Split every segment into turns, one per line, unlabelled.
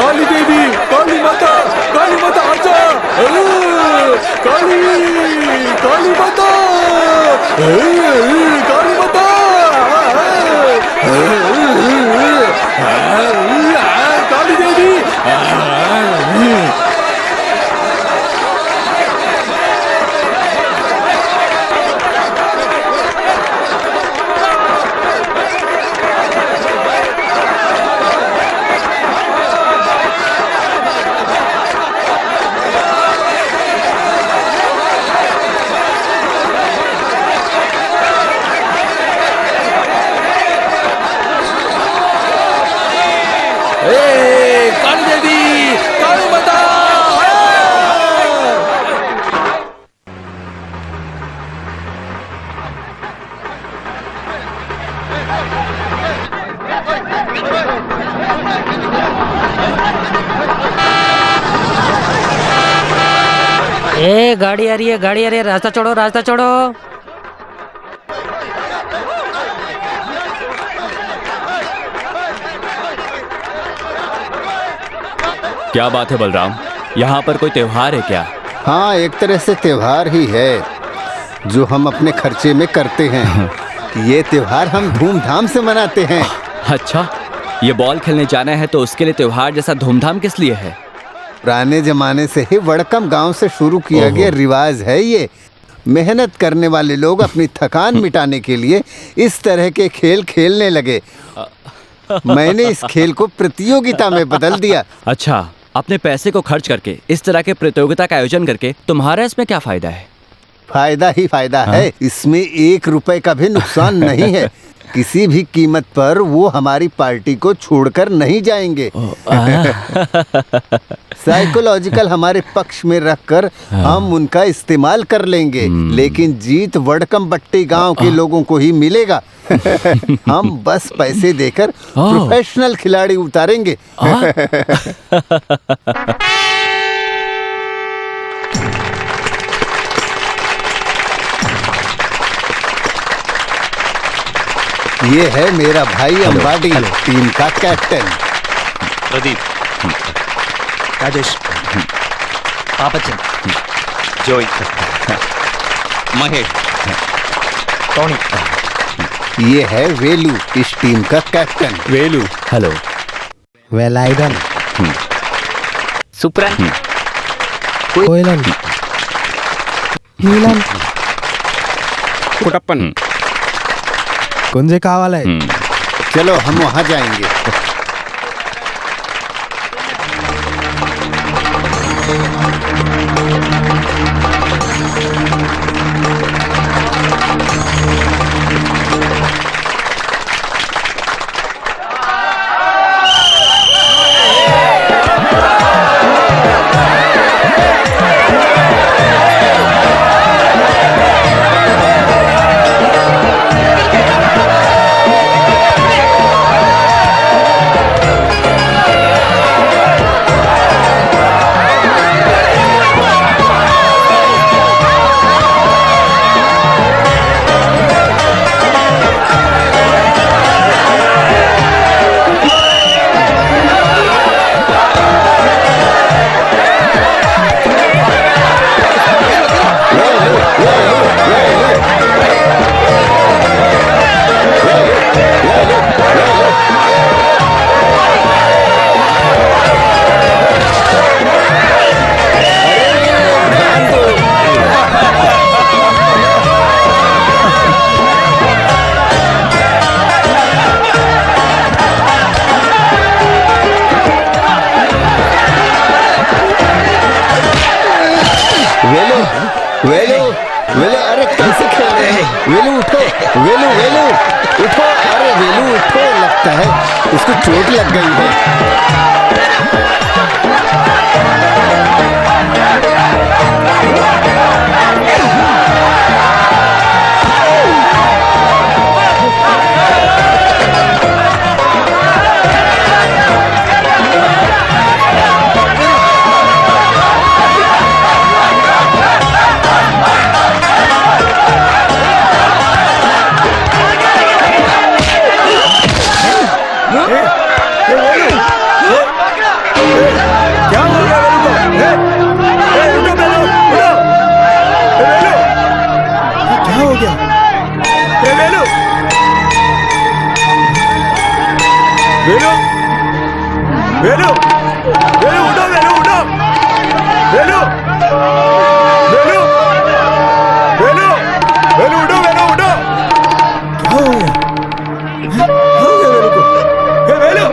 काली देवी, काली माता आजा। काली काली माता, काली माता, काली देवी। काली देवी, काली माता।
ए गाड़ी आ रही है, गाड़ी आ रही है, रास्ता छोड़ो, रास्ता छोड़ो।
क्या बात है बलराम, यहाँ पर कोई त्योहार है क्या?
हाँ, एक तरह से त्योहार ही है जो हम अपने खर्चे में करते हैं। ये त्योहार हम धूमधाम से मनाते हैं।
अच्छा, ये बॉल खेलने जाना है तो उसके लिए त्योहार जैसा धूमधाम किस लिए है?
पुराने जमाने से ही वड़कम गांव से शुरू किया गया रिवाज है ये। मेहनत करने वाले लोग अपनी थकान मिटाने के लिए इस तरह के खेल खेलने लगे। मैंने इस खेल को प्रतियोगिता में बदल दिया।
अच्छा, अपने पैसे को खर्च करके इस तरह के प्रतियोगिता का आयोजन करके तुम्हारा इसमें क्या फायदा है?
फायदा ही फायदा है। इसमें 1 रुपए का भी नुकसान नहीं है। किसी भी कीमत पर वो हमारी पार्टी को छोड़कर नहीं जाएंगे। साइकोलॉजिकल हमारे पक्ष में रखकर हम उनका इस्तेमाल कर लेंगे, लेकिन जीत वड़कम बट्टी गांव के लोगों को ही मिलेगा। हम बस पैसे देकर प्रोफेशनल खिलाड़ी उतारेंगे। ये है मेरा भाई अंबाडी, टीम का कैप्टन।
प्रदीप, राजेश, पापचन, जोई, महेश, टोनी।
ये है वेलू, इस टीम का कैप्टन।
वेलू, हेलो।
वेलाइडन,
सुप्रन,
कोयलन, नीलन,
कुटप्पन।
कुंजे कावाले।
चलो हम वहां जाएंगे। वेलू, वेलू, अरे कैसे खेल रहे हैं? वेलू उठो, वेलू, वेलू उठो, अरे वेलू उठो, लगता है उसको चोट लग गई है।
वेलू वेलू वेलू वेलू उठो वेलू उठो वेलू वेलू वेलू वेलू उठो वेलू उठो क्या हो गया वेलू को हे वेलू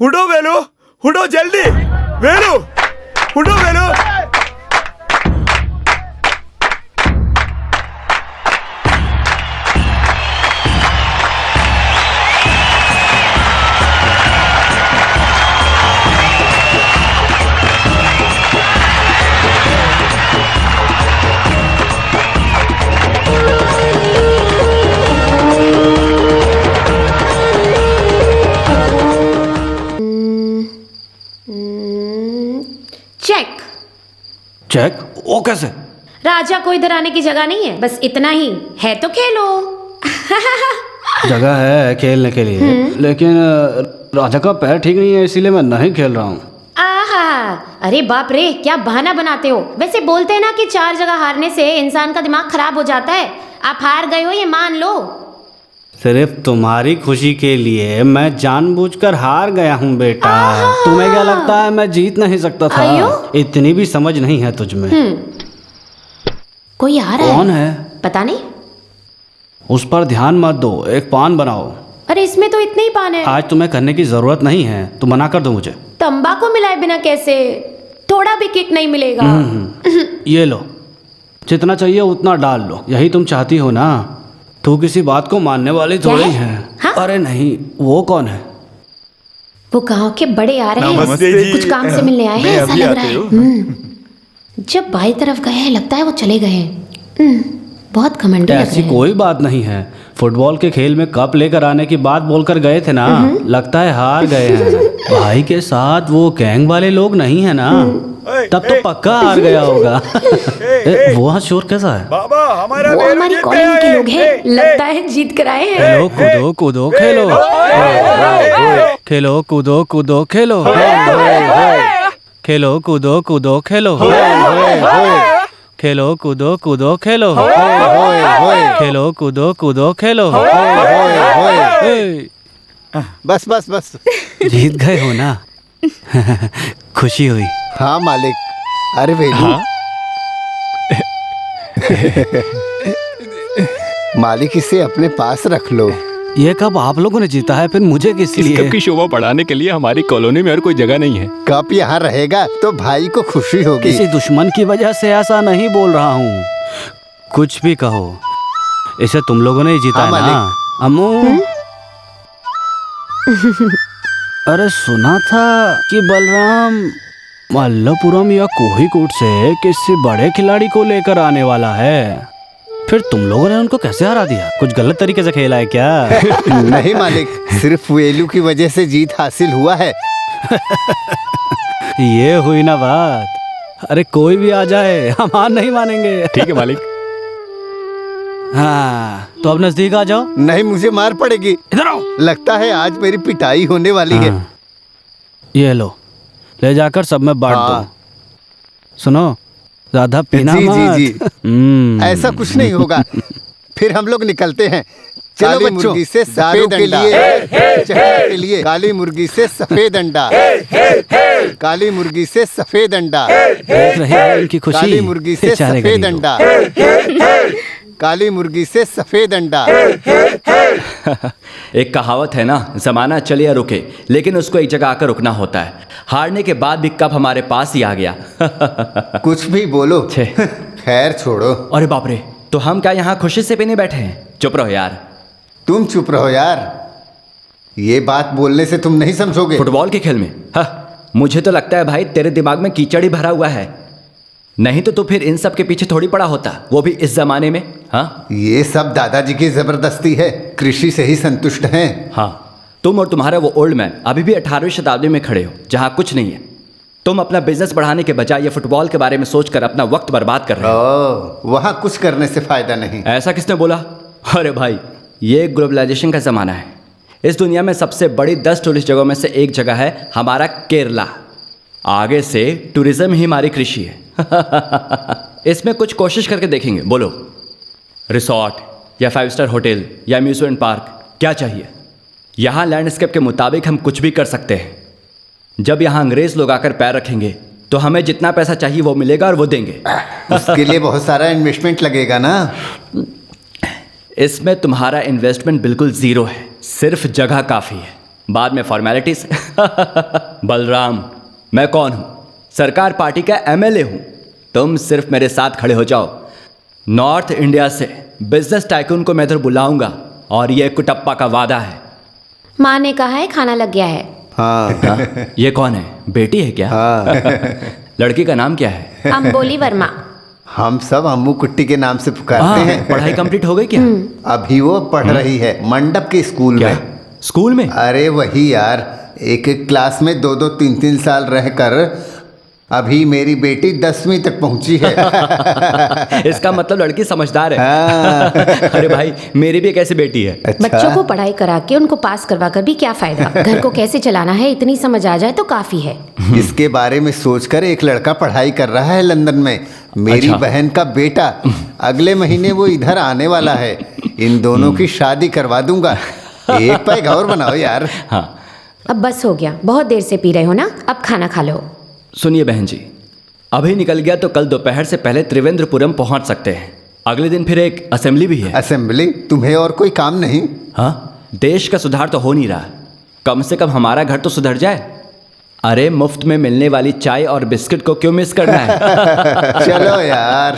उठो वेलू उठो जल्दी वेलू उठो वेलू
चेक।
चेक वो कैसे
राजा को इधर आने की जगह नहीं है, बस इतना ही है तो खेलो।
जगह है खेलने के लिए, लेकिन राजा का पैर ठीक नहीं है, इसीलिए मैं नहीं खेल रहा हूँ।
आहा, अरे बाप रे, क्या बहाना बनाते हो। वैसे बोलते हैं ना कि 4 जगह हारने से इंसान का दिमाग खराब हो जाता है। आप हार गए हो, ये मान लो।
सिर्फ तुम्हारी खुशी के लिए मैं जानबूझकर हार गया हूँ बेटा। तुम्हें क्या लगता है मैं जीत नहीं सकता था? इतनी भी समझ नहीं है तुझ में।
कोई आ रहा है।
कौन है?
पता नहीं।
उस पर ध्यान मत दो, एक पान बनाओ।
अरे इसमें तो इतने ही पान है।
आज तुम्हें करने की जरूरत नहीं है, तुम मना कर दो मुझे।
तंबाकू मिलाए बिना कैसे? थोड़ा भी किक नहीं मिलेगा।
ये लो, जितना चाहिए उतना डाल लो, यही तुम चाहती हो ना। तू किसी बात को मानने वाली थोड़ी है।
हाँ?
अरे नहीं, वो कौन है?
वो गांव के बड़े आ रहे हैं, कुछ काम से मिलने आए हैं, ऐसा लग रहा है। जब बाई तरफ गए हैं लगता है वो चले गए हैं। बहुत घमंडी लग रहे
ऐसी
हैं।
कोई बात नहीं है, फुटबॉल के खेल में कप लेकर आने की बात बोलकर गए थे ना, लगता है हार गए हैं। भाई के साथ वो गैंग वाले लोग नहीं है ना, तब तो पक्का हार गया होगा। वो हाँ शोर कैसा है?
बाबा हमारा
वो हमारी कॉलोनी के लोग हैं, लगता है जीत कर आए हैं।
खेलो कूदो कूदो खेलो, खेलो कूदो कूदो खेलो, खेलो कूदो कूदो खेलो, खेलो कूदो कूदो खेलो, खेलो कूदो कूदो खेलो।
बस बस बस।
जीत गए हो ना? खुशी हुई।
हाँ मालिक। अरे वेलू, मालिक इसे अपने पास रख लो।
ये कब आप लोगों ने जीता है, फिर मुझे किस
इस
लिए?
कप की शोभा बढ़ाने के लिए हमारी कॉलोनी में और कोई जगह नहीं है।
कप यहाँ रहेगा तो भाई को खुशी होगी।
किसी दुश्मन की वजह से ऐसा नहीं बोल रहा हूँ। कुछ भी कहो, इसे तुम लोगों ने ही जीता
हाँ,
है ना अम्मू। अरे सुना था कि बलराम मल्लपुरम या कोहिकूट से किसी बड़े खिलाड़ी को लेकर आने वाला है। फिर तुम लोगों ने उनको कैसे हरा दिया? कुछ गलत तरीके से खेला है क्या?
नहीं मालिक, सिर्फ वेलू की वजह से जीत हासिल हुआ है।
ये हुई ना बात। अरे कोई भी आ जाए, हम हार नहीं मानेंगे।
ठीक है मालिक।
हाँ, तो अब नजदीक आ जाओ।
नहीं, मुझे मार पड़ेगी।
इधर आओ।
लगता है आज मेरी पिटाई होने वाली है।
हाँ, ये लो, ले जाकर सब में बांट
हाँ।
दो। सुनो, ज्यादा पीना
जी,
मत।
जी, जी। ऐसा कुछ नहीं होगा। फिर हम लोग निकलते हैं। काली मुर्गी से सफेद अंडा के लिए, काली मुर्गी से सफेद अंडा, काली मुर्गी से सफेद अंडा,
देख रहे हैं इनकी खुशी।
काली मुर्गी से
बेचारे
सफेद
गरीब
अंडा, काली मुर्गी से सफेद अंडा।
एक कहावत है ना, जमाना चले या रुके, लेकिन उसको एक जगह आकर रुकना होता है। हारने के बाद भी कप हमारे पास ही आ गया।
कुछ भी बोलो, खैर छोड़ो।
अरे बाप रे, तो हम क्या यहाँ खुशी से पीने बैठे हैं? चुप रहो यार।
तुम चुप रहो यार, ये बात बोलने से तुम नहीं समझोगे।
फुटबॉल के खेल में मुझे तो लगता है भाई तेरे दिमाग में कीचड़ ही भरा हुआ है, नहीं तो तू फिर इन सब के पीछे थोड़ी पड़ा होता, वो भी इस जमाने में। हाँ,
ये सब दादाजी की जबरदस्ती है, कृषि से ही संतुष्ट हैं।
हाँ, तुम और तुम्हारा वो ओल्ड मैन अभी भी 18वीं शताब्दी में खड़े हो, जहाँ कुछ नहीं है। तुम अपना बिजनेस बढ़ाने के बजाय ये फुटबॉल के बारे में सोचकर अपना वक्त बर्बाद कर रहे हो।
वहाँ कुछ करने से फायदा नहीं।
ऐसा किसने बोला? अरे भाई, ये ग्लोबलाइजेशन का ज़माना है। इस दुनिया में सबसे बड़ी 10 टूरिस्ट जगहों में से एक जगह है हमारा केरला। आगे से टूरिज्म ही हमारी कृषि है। इसमें कुछ कोशिश करके देखेंगे। बोलो, रिसोर्ट, या 5 स्टार होटल या अम्यूजमेंट पार्क, क्या चाहिए? यहाँ लैंडस्केप के मुताबिक हम कुछ भी कर सकते हैं। जब यहाँ अंग्रेज लोग आकर पैर रखेंगे तो हमें जितना पैसा चाहिए वो मिलेगा और वो देंगे।
उसके लिए बहुत सारा इन्वेस्टमेंट लगेगा ना।
इसमें तुम्हारा इन्वेस्टमेंट बिल्कुल जीरो है, सिर्फ जगह काफ़ी है, बाद में फॉर्मेलिटीज। बलराम, मैं कौन हूँ? सरकार पार्टी का एमएलए हूँ। तुम सिर्फ मेरे साथ खड़े हो जाओ। नॉर्थ इंडिया से बिजनेस टाइकून को मैं इधर बुलाऊंगा और ये कुटप्पा का वादा है।
माँ ने कहा है खाना लग गया है।
हाँ।
ये कौन है? बेटी है क्या?
हाँ।
लड़की का नाम क्या है?
अंबोली वर्मा।
हम सब अम्मू कुट्टी के नाम से पुकारते हैं।
पढ़ाई कंप्लीट हो गई क्या?
अभी वो पढ़ रही है मंडप के स्कूल
क्या?
में।
स्कूल में?
अरे वही यार, एक एक क्लास में 2-2 3-3 साल रहकर अभी मेरी बेटी 10वीं तक पहुंची है।
इसका मतलब लड़की समझदार है।
हाँ।
अरे भाई, मेरी भी एक ऐसी बेटी है।
अच्छा?
बच्चों को पढ़ाई करा के उनको पास करवा कर भी क्या फायदा? घर को कैसे चलाना है इतनी समझ आ जाए तो काफी है।
इसके बारे में सोचकर एक लड़का पढ़ाई कर रहा है लंदन में, मेरी
अच्छा।
बहन का बेटा। अगले महीने वो इधर आने वाला है। इन दोनों की शादी करवा दूंगा। एक पैग और बनाओ यार।
हाँ,
अब बस हो गया, बहुत देर से पी रहे हो ना, अब खाना खा लो।
सुनिए बहन जी, अभी निकल गया तो कल दोपहर से पहले त्रिवेंद्रपुरम पहुंच सकते हैं। अगले दिन फिर एक असेंबली भी है।
असेंबली? तुम्हें और कोई काम नहीं?
हाँ, देश का सुधार तो हो नहीं रहा, कम से कम हमारा घर तो सुधर जाए। अरे मुफ्त में मिलने वाली चाय और बिस्किट को क्यों मिस करना है?
चलो यार।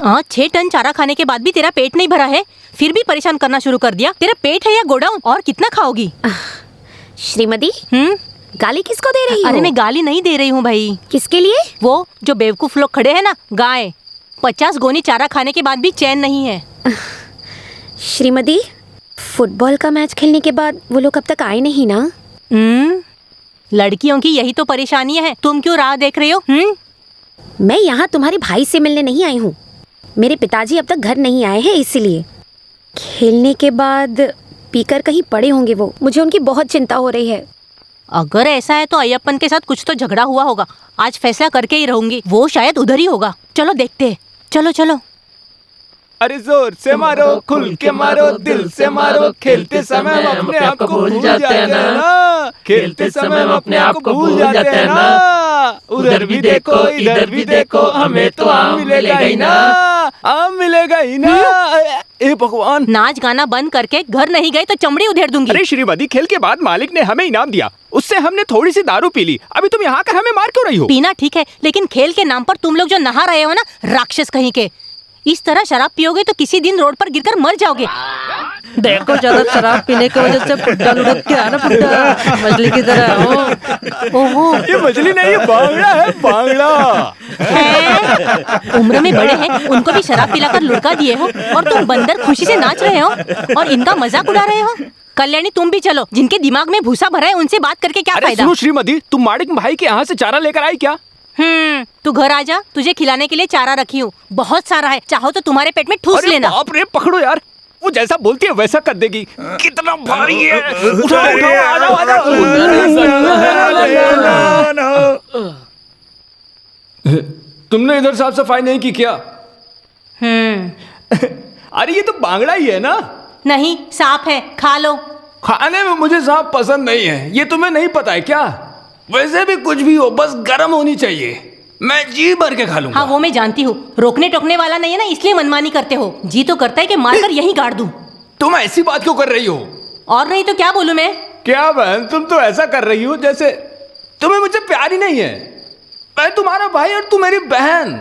हाँ, 6 टन चारा खाने के बाद भी तेरा पेट नहीं भरा है, फिर भी परेशान करना शुरू कर दिया। तेरा पेट है या गोडाउन? और कितना खाओगी?
श्रीमती, गाली किसको दे रही हो?
अरे मैं गाली नहीं दे रही हूँ भाई।
किसके लिए?
वो जो बेवकूफ लोग खड़े हैं ना, गाय। 50 गोनी चारा खाने के बाद भी चैन नहीं है।
श्रीमती, फुटबॉल का मैच खेलने के बाद वो लोग अब तक आए नहीं ना?
लड़कियों की यही तो परेशानी है। तुम क्यों राह देख रहे हो?
मैं यहाँ तुम्हारे भाई से मिलने नहीं आई हूँ। मेरे पिताजी अब तक घर नहीं आए हैं, इसीलिए। खेलने के बाद पीकर कहीं पड़े होंगे वो। मुझे उनकी बहुत चिंता हो रही है।
अगर ऐसा है तो अय्यप्पन के साथ कुछ तो झगड़ा हुआ होगा। आज फैसला करके ही रहूंगी। वो शायद उधर ही होगा। चलो देखते हैं। चलो चलो।
अरे जोर से मारो, खुल के मारो, दिल से मारो। खेलते समय हम अपने आप को भूल जाते हैं ना। खेलते समय हम अपने आप को भूल जाते हैं ना। उधर भी देखो, इधर भी देखो, हमें तो आम मिलेगा ही ना। आम मिलेगा ही ना। ए भगवान!
नाच गाना बंद करके घर नहीं गए तो चमड़ी उधेड़ दूंगी।
अरे श्रीमती, खेल के बाद मालिक ने हमें इनाम दिया, उससे हमने थोड़ी सी दारू पी ली। अभी तुम यहाँ कर हमें मार क्यों रही हो?
पीना ठीक है, लेकिन खेल के नाम पर तुम लोग जो नहा रहे हो ना, राक्षस कहीं के, इस तरह शराब पियोगे तो किसी दिन रोड पर गिरकर मर जाओगे।
देखो, ज्यादा शराब पीने की वजह से पुट्टा लुढ़क के आना पुट्टा मछली की तरह।
ओहो,
ये मछली नहीं, ये बांगड़ा है, बांगड़ा।
उम्र में बड़े हैं, उनको भी शराब पिलाकर लुढ़का दिए हो और तुम बंदर खुशी से नाच रहे हो और इनका मजाक उड़ा रहे हो। कल्याणी, तुम भी चलो। जिनके दिमाग में भूसा भरा है उनसे बात करके क्या फायदा?
सुनो श्रीमती, तुम माड़िक भाई के यहाँ से चारा लेकर आई क्या?
तू घर आ जा, तुझे खिलाने के लिए चारा रखी हूँ, बहुत सारा है। चाहो तो तुम्हारे पेट में ठूस लेना।
बाप रे, पकड़ो यार, वो जैसा बोलती है वैसा कर देगी। कितना भारी है। उठाओ, आ जाओ, आ जाओ।
तुमने इधर साफ सफाई नहीं की क्या?
अरे ये तो बांगड़ा ही है ना?
नहीं, सांप है, खा लो।
खाने में मुझे सांप पसंद नहीं है, ये तुम्हें नहीं पता है क्या? वैसे भी कुछ भी हो, बस गर्म होनी चाहिए। मैं जी भर के खा लूंगा।
हाँ, वो मैं जानती हूँ। रोकने टोकने वाला नहीं है ना, इसलिए मनमानी करते हो। जी तो करता है कि मारकर यहीं गाड़ दूं।
तुम ऐसी बात क्यों कर रही हो?
और नहीं तो क्या बोलूं मैं?
क्या बहन, तुम तो ऐसा कर रही हो जैसे तुम्हें मुझसे प्यार ही नहीं है। मैं तुम्हारा भाई और तुम मेरी बहन।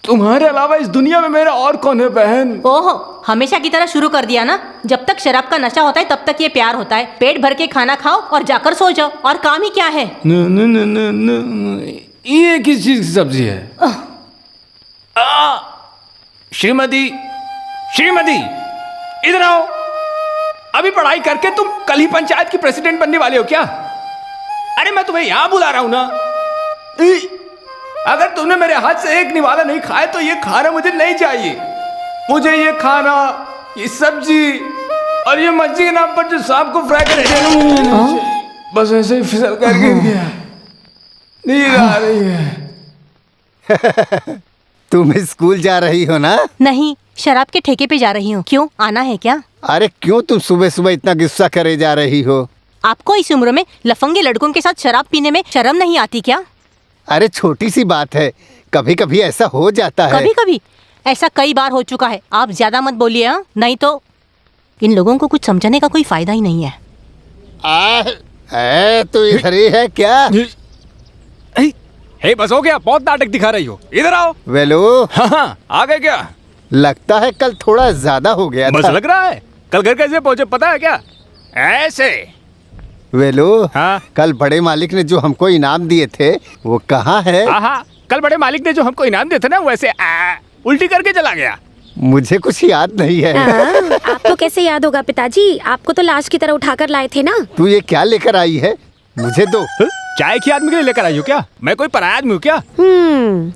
तुम्हारे अलावा इस दुनिया में मेरा और कौन है बहन?
ओहो, हमेशा की तरह शुरू कर दिया ना। जब तक शराब का नशा होता है तब तक ये प्यार होता है। पेट भर के खाना खाओ और जाकर सो जाओ, और काम ही क्या है?
ये किस चीज की सब्जी है? श्रीमती, श्रीमती, इधर आओ। अभी पढ़ाई करके तुम कल ही पंचायत की प्रेसिडेंट बनने वाले हो क्या? अरे मैं तुम्हें यहां बुला रहा हूं ना। अगर तुमने मेरे हाथ से एक निवाला नहीं खाया तो ये खाना मुझे नहीं चाहिए। मुझे ये खाना, ये सब्जी और ये मच्छी के नाम पर जो सांप को फ्राई कर बस ऐसे ही फिसल कर गिर गया। नींद आ रही है।
तुम स्कूल जा रही हो ना?
नहीं, शराब के ठेके पे जा रही हूँ। क्यों, आना है क्या?
अरे क्यों तुम सुबह सुबह इतना गुस्सा करे जा रही हो?
आपको इस उम्र में लफंगे लड़कों के साथ शराब पीने में शर्म नहीं आती क्या?
अरे छोटी सी बात है, कभी कभी ऐसा हो जाता है।
कभी कभी ऐसा कई बार हो चुका है। आप ज्यादा मत बोलिए, हाँ? नहीं तो इन लोगों को कुछ समझाने का कोई फायदा ही नहीं है।
तू इधर ही है क्या?
हे, बस हो गया, बहुत नाटक दिखा रही हो। इधर आओ।
वेलो।
हाँ, आ गए क्या?
लगता है कल थोड़ा ज्यादा हो गया
बस
था।
लग रहा है। कल घर कैसे पहुंचे पता है क्या? ऐसे।
वेलो।
हाँ?
कल बड़े मालिक ने जो हमको इनाम दिए थे वो कहाँ है?
हाँ, कल बड़े मालिक ने जो हमको इनाम दिए थे ना, वैसे उल्टी करके चला गया।
मुझे कुछ याद नहीं है।
आपको कैसे याद होगा पिताजी? आपको तो लाश की तरह उठाकर लाए थे ना।
तू ये क्या लेकर आई है? मुझे दो।
चाय की आदमी के लिए लेकर आई हो क्या? मैं कोई पराया आदमी हूँ क्या?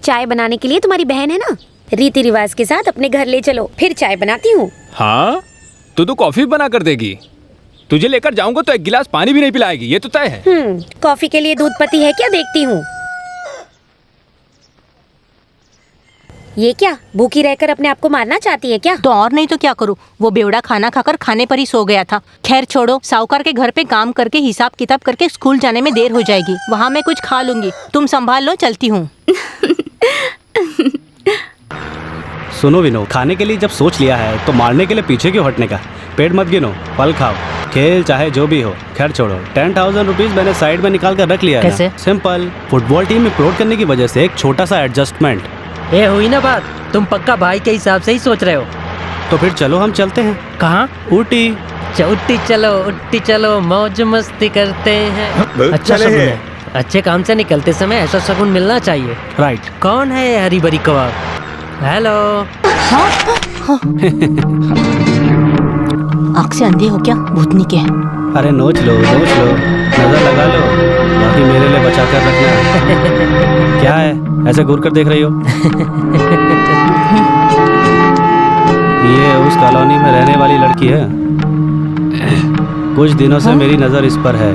चाय बनाने के लिए तुम्हारी बहन है ना। रीति रिवाज के साथ अपने घर ले चलो, फिर चाय बनाती हूँ।
हाँ, तो कॉफी बना कर देगी। तुझे लेकर जाऊंगा तो एक गिलास पानी भी नहीं पिलाएगी, ये तो तय है।
कॉफी के लिए दूध पती है क्या? देखती हूँ। ये क्या, भूखी रहकर अपने आप को मारना चाहती है क्या?
तो और नहीं तो क्या करूँ, वो बेवड़ा खाना खाकर खाने पर ही सो गया था। खैर छोड़ो, साहूकार के घर पे काम करके हिसाब किताब करके स्कूल जाने में देर हो जाएगी। वहाँ मैं कुछ खा लूंगी, तुम संभाल लो, चलती हूँ।
सुनो विनोद, खाने के लिए जब सोच लिया है तो मारने के लिए पीछे क्यों हटने का? पेट मत गिनो, फल खाओ, खेल चाहे जो भी हो। खैर छोड़ो, 10,000 रुपीज मैंने साइड में निकाल कर रख लिया है।
कैसे?
सिंपल, फुटबॉल टीम में प्रोट करने की वजह से एक छोटा सा एडजस्टमेंट।
ये हुई ना बात, तुम पक्का भाई के हिसाब से ही सोच रहे हो।
तो फिर चलो हम चलते हैं।
कहाँ?
ऊटी।
उट्टी चलो, मौज मस्ती करते हैं। अच्छा शगुन है, अच्छे काम से निकलते समय ऐसा शगुन मिलना चाहिए।
राइट।
कौन है ये हरी भरी कबाब? हेलो।
आँख से अंधे हो क्या, भूतनी के?
अरे नोच लो, नजर लगा लो, बाकी मेरे लिए बचा कर रखना। क्या है, ऐसे घूर कर देख रही हो? ये उस कॉलोनी में रहने वाली लड़की है। कुछ दिनों से मेरी नजर इस पर है।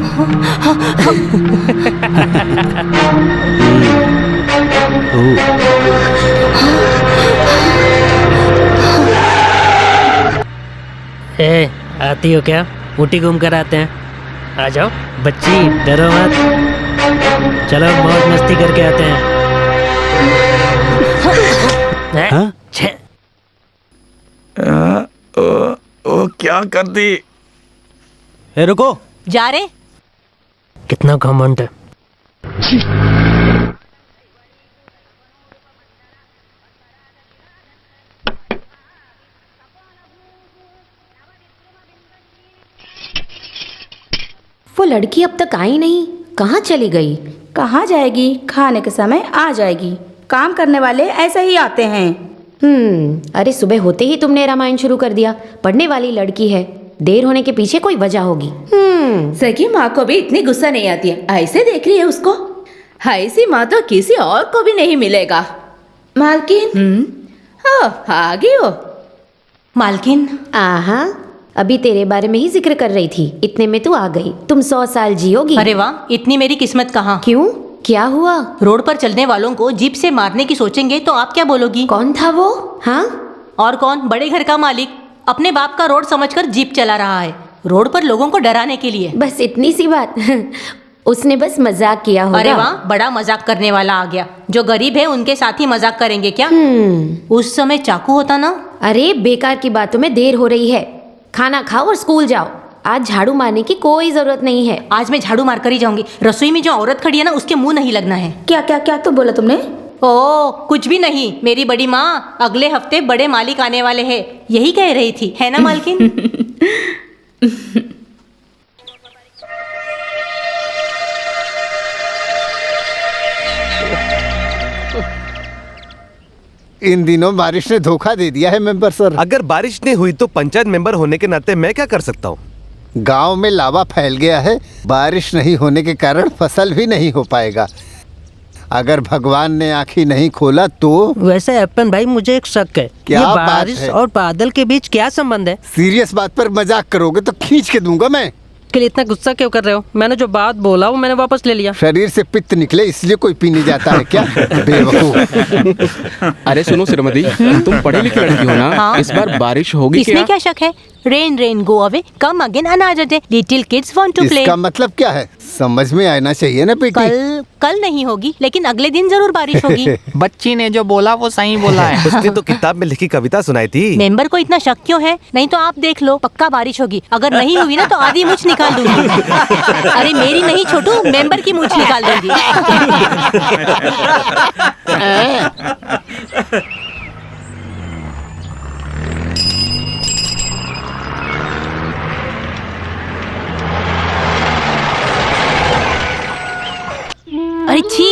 ए, आती हो क्या? ऊटी घूम कर आते हैं। आ जाओ बच्ची, डरो मत। चलो मौज मस्ती करके आते हैं।
हाँ?
ओ क्या कर दी?
ए रुको।
जा रे।
कितना घमंड है।
वो लड़की अब तक आई नहीं, कहाँ चली गई?
कहाँ जाएगी? खाने के समय आ जाएगी। काम करने वाले ऐसे ही आते हैं।
अरे सुबह होते ही तुमने रामायण शुरू कर दिया। पढ़ने वाली लड़की है, देर होने के पीछे कोई वजह होगी।
सगी माँ को भी इतनी गुस्सा नहीं आती है, ऐसे देख रही है उसको। ऐसी माँ तो किसी और को भी नहीं मिलेगा। मालकिन, आ गई हो।
मालकिन,
आहा, अभी तेरे बारे में ही जिक्र कर रही थी, इतने में तू आ गई। तुम 100 साल जियोगी।
अरे वाह, इतनी मेरी किस्मत कहाँ।
क्यों, क्या हुआ?
रोड पर चलने वालों को जीप से मारने की सोचेंगे तो आप क्या बोलोगी?
कौन था वो? हाँ,
और कौन? बड़े घर का मालिक अपने बाप का रोड समझकर जीप चला रहा है, रोड पर लोगों को डराने के लिए।
बस इतनी सी बात। उसने बस मजाक किया होगा।
अरे वाह, बड़ा मजाक करने वाला आ गया। जो गरीब है उनके साथ ही मजाक करेंगे क्या? उस समय चाकू होता ना।
अरे बेकार की बातों में देर हो रही है, खाना खाओ और स्कूल जाओ। आज झाड़ू मारने की कोई जरूरत नहीं है।
आज मैं झाड़ू मार कर ही जाऊंगी। रसोई में जो औरत खड़ी है ना, उसके मुंह नहीं लगना है।
क्या क्या क्या तो बोला तुमने?
ओ कुछ भी नहीं, मेरी बड़ी माँ अगले हफ्ते बड़े मालिक आने वाले हैं, यही कह रही थी, है ना मालकिन?
इन दिनों बारिश ने धोखा दे दिया है मेंबर सर।
अगर बारिश नहीं हुई तो पंचायत मेंबर होने के नाते मैं क्या कर सकता हूँ?
गांव में लावा फैल गया है, बारिश नहीं होने के कारण फसल भी नहीं हो पाएगा। अगर भगवान ने आँखें नहीं खोला तो।
वैसे अपन भाई, मुझे एक शक है,
क्या
ये
बात
बारिश
है?
और बादल के बीच क्या संबंध है?
सीरियस बात पर मजाक करोगे तो खींच के दूंगा मैं।
के लिए इतना गुस्सा क्यों कर रहे हो? मैंने जो बात बोला वो मैंने वापस ले लिया।
शरीर से पित्त निकले इसलिए कोई पीने जाता है क्या? बेवकूफ।
अरे सुनो श्रीमती, तुम पढ़ी लिखी लड़की हो ना?
हाँ?
इस बार बारिश होगी
इसमें क्या शक है? Rain rain go away, come again another day, little kids want to play.
इसका मतलब क्या है? समझ में आना चाहिए ना बेटी।
कल नहीं होगी, लेकिन अगले दिन जरूर बारिश होगी।
बच्ची ने जो बोला वो सही बोला है।
उसने तो किताब में लिखी कविता सुनाई थी।
मेंबर को इतना शक क्यों है? नहीं तो आप देख लो, पक्का बारिश होगी। अगर नहीं हुई ना तो आधी मूछ निकाल दूंगी। अरे मेरी नहीं छोटू, मेंबर की मूछ निकाल दूंगी। अरे छी,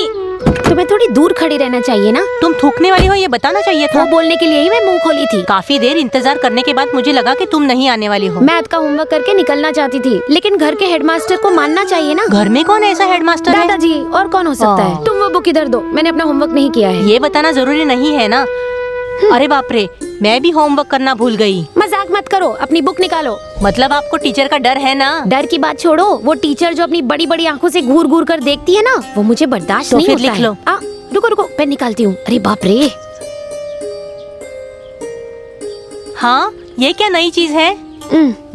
तुम्हें थोड़ी दूर खड़ी रहना चाहिए ना।
तुम थूकने वाली हो ये बताना चाहिए था।
वो बोलने के लिए ही मैं मुंह खोली थी।
काफी देर इंतजार करने के बाद मुझे लगा कि तुम नहीं आने वाली हो।
मैथ का होमवर्क करके निकलना चाहती थी, लेकिन घर के हेडमास्टर को मानना चाहिए ना।
घर में कौन ऐसा हेडमास्टर है?
दादाजी, और कौन हो सकता है? तुम वो बुक इधर दो, मैंने अपना होमवर्क नहीं किया है।
ये बताना जरूरी नहीं है ना। अरे बाप रे, मैं भी होमवर्क करना भूल गई।
मजाक मत करो, अपनी बुक निकालो।
मतलब आपको टीचर का डर है ना?
डर की बात छोड़ो, वो टीचर जो अपनी बड़ी बड़ी आंखों से घूर घूर कर देखती है ना, वो मुझे बर्दाश्त
तो
नहीं
फिर
होता
लिख लो।
रुको रुको, पेन निकालती हूँ। अरे बाप रे।
हाँ, ये क्या नई चीज है?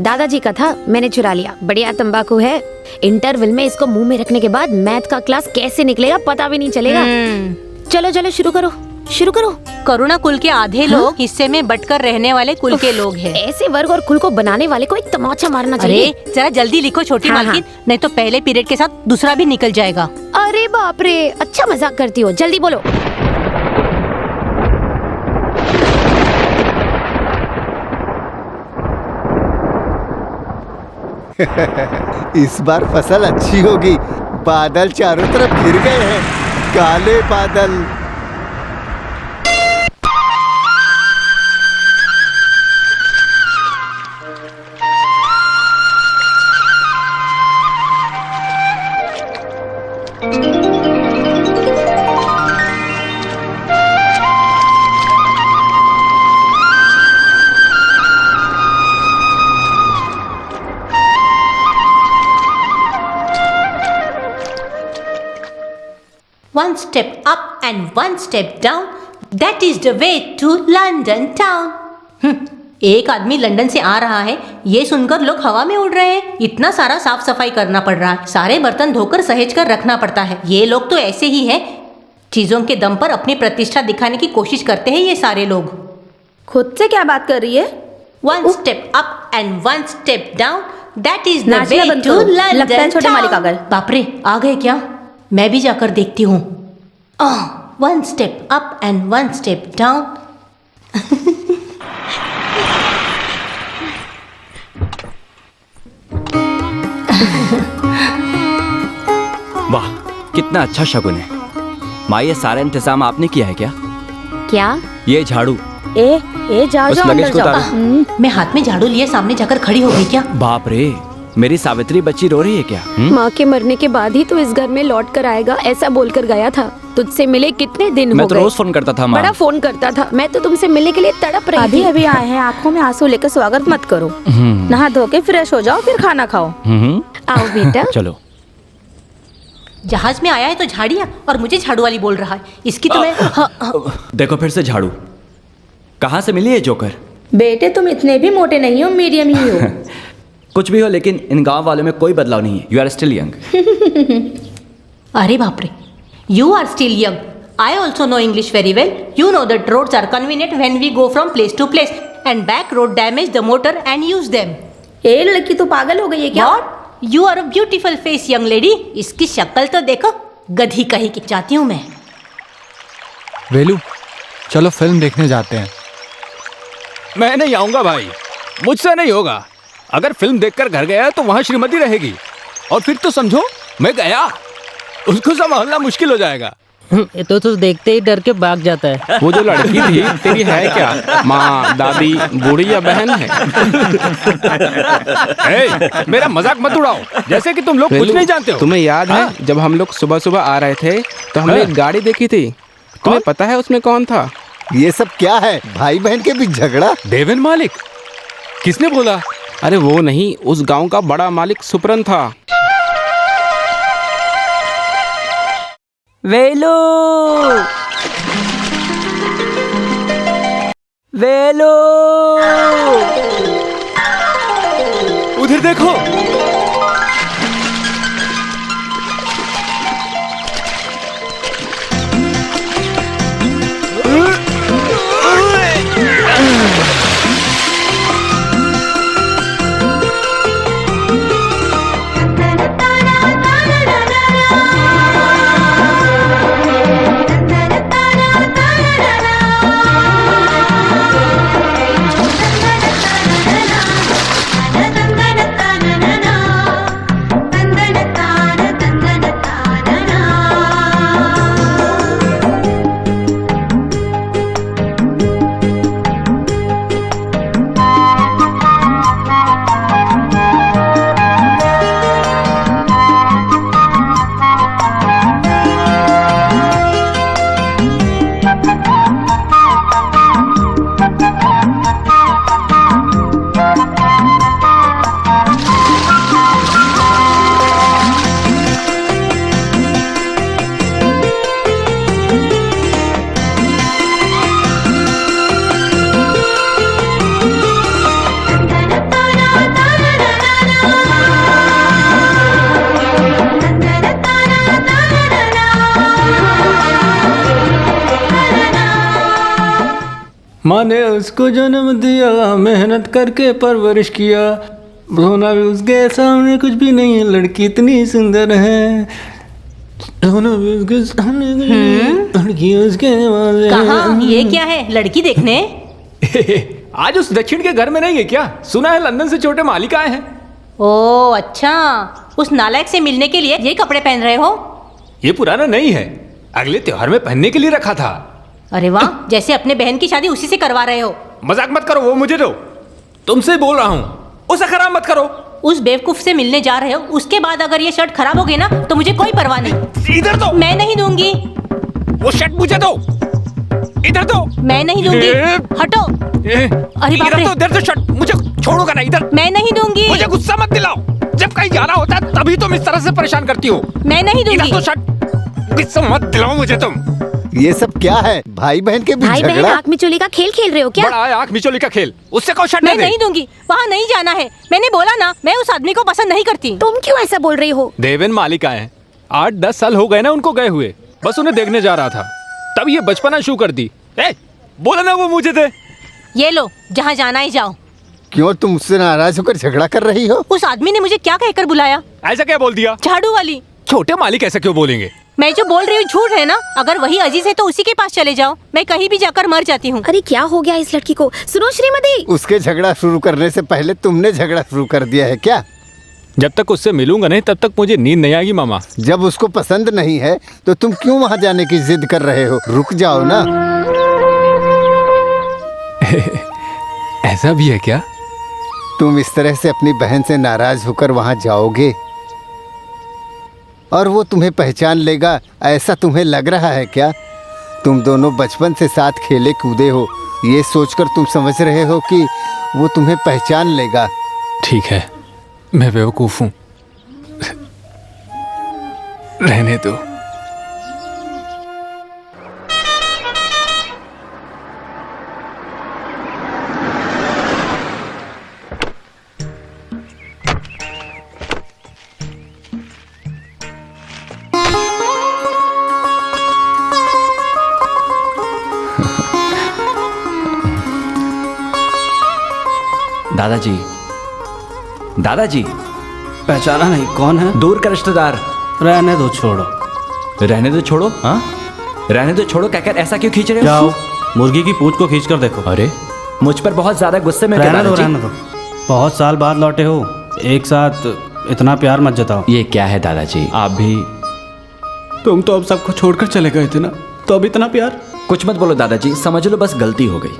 दादाजी का था, मैंने चुरा लिया। बढ़िया तंबाकू है। इंटरवल में इसको मुंह में रखने के बाद मैथ का क्लास कैसे निकलेगा पता भी नहीं चलेगा। चलो चलो शुरू करो, शुरू करो।
करुणा कुल के आधे लोग हिस्से में बटकर रहने वाले कुल के लोग हैं।
ऐसे वर्ग और कुल को बनाने वाले को एक तमाचा मारना चाहिए।
अरे जरा जल्दी लिखो छोटी मालकिन, नहीं तो पहले पीरियड के साथ दूसरा भी निकल जाएगा।
अरे बाप रे, अच्छा मजाक करती हो, जल्दी बोलो।
इस बार फसल अच्छी होगी। बादल चारों तरफ घिर गए हैं, काले बादल।
One step up and one step down, that is the way to London town. एक आदमी लंदन से आ रहा है, ये सुनकर लोग हवा में उड़ रहे हैं। इतना सारा साफ सफाई करना पड़ रहा है, सारे बर्तन धोकर सहेज कर रखना पड़ता है। ये लोग तो ऐसे ही हैं, चीजों के दम पर अपनी प्रतिष्ठा दिखाने की कोशिश करते हैं ये सारे लोग।
खुद से क्या बात कर रही है?
One step up and one step down, that is the
नाचना
way
बंद
to
करो।
London
लगता है छोटे मालिक आ गए।
बाप रे, आ गए क्या? मैं भी जाकर देखती हूँ। One step up and one step down.
वाह, कितना अच्छा शगुन है। माँ, ये सारा इंतजाम आपने किया है क्या?
क्या?
ये झाड़ू।
ए जाओ
उस
जाओ
लगेज
अंदर
को
जाओ।
उतारो।
मैं हाथ में झाड़ू लिए सामने जाकर खड़ी हो गई क्या?
बाप रे, मेरी सावित्री बच्ची रो रही है क्या?
माँ के मरने के बाद ही तो इस घर में लौट कर आएगा, ऐसा बोलकर गया था। तुझसे मिले कितने दिन हो गए?
मैं तो रोज फोन करता था माँ।
बड़ा फोन करता था। मैं तो तुमसे मिलने के लिए तड़प रही
अभी
थी।
अभी आए हैं, आंखों में आंसू लेकर स्वागत मत करो। नहा धो के फ्रेश हो जाओ, फिर खाना खाओ।
आओ बेटा।
चलो।
जहाज में आया है तो झाड़िया, और मुझे झाड़ू वाली बोल रहा है। इसकी तो मैं
देखो फिर से झाड़ू। कहाँ से मिली है जोकर?
बेटे तुम इतने भी मोटे नहीं हो, मीडियम ही हो।
कुछ भी हो, लेकिन इन गांव वालों में कोई बदलाव नहीं है। You are still young.
अरे बाप रे, you are still young. I also know English very well. You know that roads are convenient when we go from place to place, and back road damage the motor and use them.
ए लड़की तो पागल हो गई है क्या?
You are a beautiful face young lady. इसकी शक्ल तो देखो, गधी कहीं की। जाती हूँ मैं।
वेलू, चलो फिल्म देखने जाते हैं।
मैं नहीं आऊंगा भाई, मुझसे नहीं होगा। अगर फिल्म देखकर घर गया तो वहां श्रीमती रहेगी, और फिर तो समझो मैं गया, उसको संभालना मुश्किल हो जाएगा।
ये तो देखते ही डर के भाग जाता है।
वो जो लड़की थी तेरी है क्या? माँ, दादी, बूढ़ी या बहन है?
मेरा मजाक मत उड़ाओ, जैसे कि तुम लोग कुछ नहीं जानते हो।
तुम्हें याद है जब हम लोग सुबह सुबह आ रहे थे तो हमने एक गाड़ी देखी थी? तुम्हें पता है उसमें कौन था?
ये सब क्या है? भाई बहन के बीच झगड़ा?
देवेन मालिक? किसने बोला?
अरे वो नहीं, उस गांव का बड़ा मालिक सुपरन था।
वेलू वेलू,
उधर देखो।
माँ ने उसको जन्म दिया, मेहनत करके परवरिश किया, रोना भी उसके सामने कुछ भी नहीं है, लड़की इतनी सुंदर है। रोना भी उसके सामने लड़की उसके
कहाँ? ये क्या है? लड़की देखने?
आज उस दक्षिण के घर में नहीं है क्या? सुना है लंदन से छोटे मालिक आए हैं।
ओ अच्छा, उस नालायक से मिलने के लिए ये कपड़े पहन रहे हो?
ये पुराना नहीं है, अगले त्योहार में पहनने के लिए रखा था।
अरे वाह, जैसे अपने बहन की शादी उसी से करवा रहे हो।
मजाक मत करो, वो मुझे दो, तुमसे बोल रहा हूँ। उसे खराब मत करो।
उस बेवकूफ से मिलने जा रहे हो, उसके बाद अगर ये शर्ट खराब हो गई ना तो मुझे कोई परवाह नहीं।
इधर दो।
मैं नहीं दूंगी।
वो शर्ट मुझे दो। इधर दो।
मैं नहीं दूंगी। हटो। अरे बाप रे।
इधर तो शर्ट मुझे छोड़ोगा ना। इधर।
मैं नहीं दूंगी।
मुझे गुस्सा मत दिलाओ, जब कहीं जाना होता है तभी तुम इस तरह से परेशान करती हो।
मैं नहीं दूंगी।
इधर तो शर्ट, गुस्सा मत दिलाओ मुझे तुम।
ये सब क्या है? भाई बहन के बीच
भाई बहन
झगड़ा?
आँख मिचोली का खेल खेल रहे हो क्या?
बड़ा है आँख मिचोली का खेल, उससे कहो शर्ट
मैं नहीं दूंगी। वहाँ नहीं जाना है, मैंने बोला ना, मैं उस आदमी को पसंद नहीं करती।
तुम क्यों ऐसा बोल रही हो?
देवेन मालिक आए हैं, 8-10 साल हो गए ना उनको गए हुए, बस उन्हें देखने जा रहा था, तब ये बचपना शुरू कर दी। बोला ना वो मुझे दे।
ये लो, जहाँ जाना है जाओ।
क्यों तुम मुझसे नाराज होकर झगड़ा कर रही हो?
उस आदमी ने मुझे क्या कहकर बुलाया?
ऐसा क्या बोल दिया?
झाड़ू वाली।
छोटे मालिक ऐसा क्यों बोलेंगे?
मैं जो बोल रही हूँ झूठ है ना? अगर वही अजीज है तो उसी के पास चले जाओ, मैं कहीं भी जाकर मर जाती हूँ।
अरे क्या हो गया इस लड़की को? सुनो श्रीमती,
उसके झगड़ा शुरू करने से पहले तुमने झगड़ा शुरू कर दिया है क्या?
जब तक उससे मिलूंगा नहीं तब तक मुझे नींद नहीं आएगी मामा।
जब उसको पसंद नहीं है तो तुम क्यों वहाँ जाने की जिद कर रहे हो? रुक जाओ ना।
ऐसा भी है क्या?
तुम इस तरह से अपनी बहन से नाराज होकर वहाँ जाओगे और वो तुम्हें पहचान लेगा, ऐसा तुम्हें लग रहा है क्या? तुम दोनों बचपन से साथ खेले कूदे हो, ये सोचकर तुम समझ रहे हो कि वो तुम्हें पहचान लेगा।
ठीक है, मैं बेवकूफ हूँ, रहने दो।
दादाजी, दादाजी।
पहचाना नहीं? कौन है?
दूर का रिश्तेदार।
रहने दो, छोड़ो।
रहने दो छोड़ो? हाँ, रहने दो छोड़ो कहकर ऐसा क्यों खींच रहे हो?
जाओ, मुर्गी की पूंछ को खींच कर देखो।
अरे मुझ पर बहुत ज्यादा गुस्से में।
रहने दो, रहने दो। बहुत साल बाद लौटे हो, एक साथ इतना प्यार मत जताओ।
ये क्या है दादाजी, आप भी?
तुम तो अब सबको छोड़कर चले गए थे ना, तो अब इतना प्यार?
कुछ मत बोलो दादाजी, समझ लो बस गलती हो गई।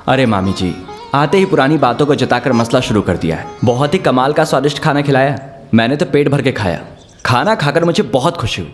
अरे मामी जी, आते ही पुरानी बातों को जताकर मसला शुरू कर दिया है। बहुत ही कमाल का स्वादिष्ट खाना खिलाया, मैंने तो पेट भर के खाया। खाना खाकर मुझे बहुत खुशी हुई।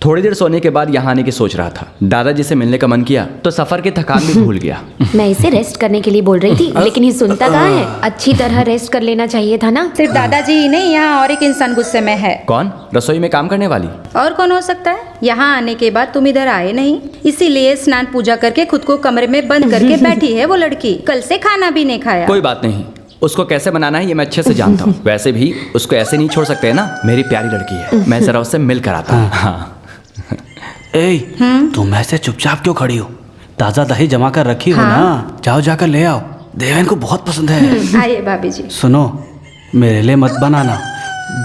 थोड़ी देर सोने के बाद यहाँ आने की सोच रहा था। दादाजी से मिलने का मन किया तो सफर की थकान भी भूल गया।
मैं इसे रेस्ट करने के लिए बोल रही थी, लेकिन ये सुनता कहाँ है। अच्छी तरह रेस्ट कर लेना चाहिए था ना।
सिर्फ दादाजी ही नहीं, यहाँ और एक इंसान गुस्से में है।
कौन? रसोई में काम करने वाली?
और कौन हो सकता है? यहाँ आने के बाद तुम इधर आए नहीं, इसीलिए स्नान पूजा करके खुद को कमरे में बंद करके बैठी है वो लड़की। कल से खाना भी नहीं खाया।
कोई बात नहीं, उसको कैसे बनाना है ये मैं अच्छे से जानता हूँ। वैसे भी उसको ऐसे नहीं छोड़ सकते है ना, मेरी प्यारी लड़की है। मैं जरा उससे मिल कर आता हूँ। हाँ।
ए, तुम ऐसे चुपचाप क्यों खड़ी हो? ताजा दही जमा कर रखी हो ना, जाओ जाकर ले आओ। देवेन को बहुत पसंद है।
आइए भाभी जी।
सुनो, मेरे लिए मत बनाना,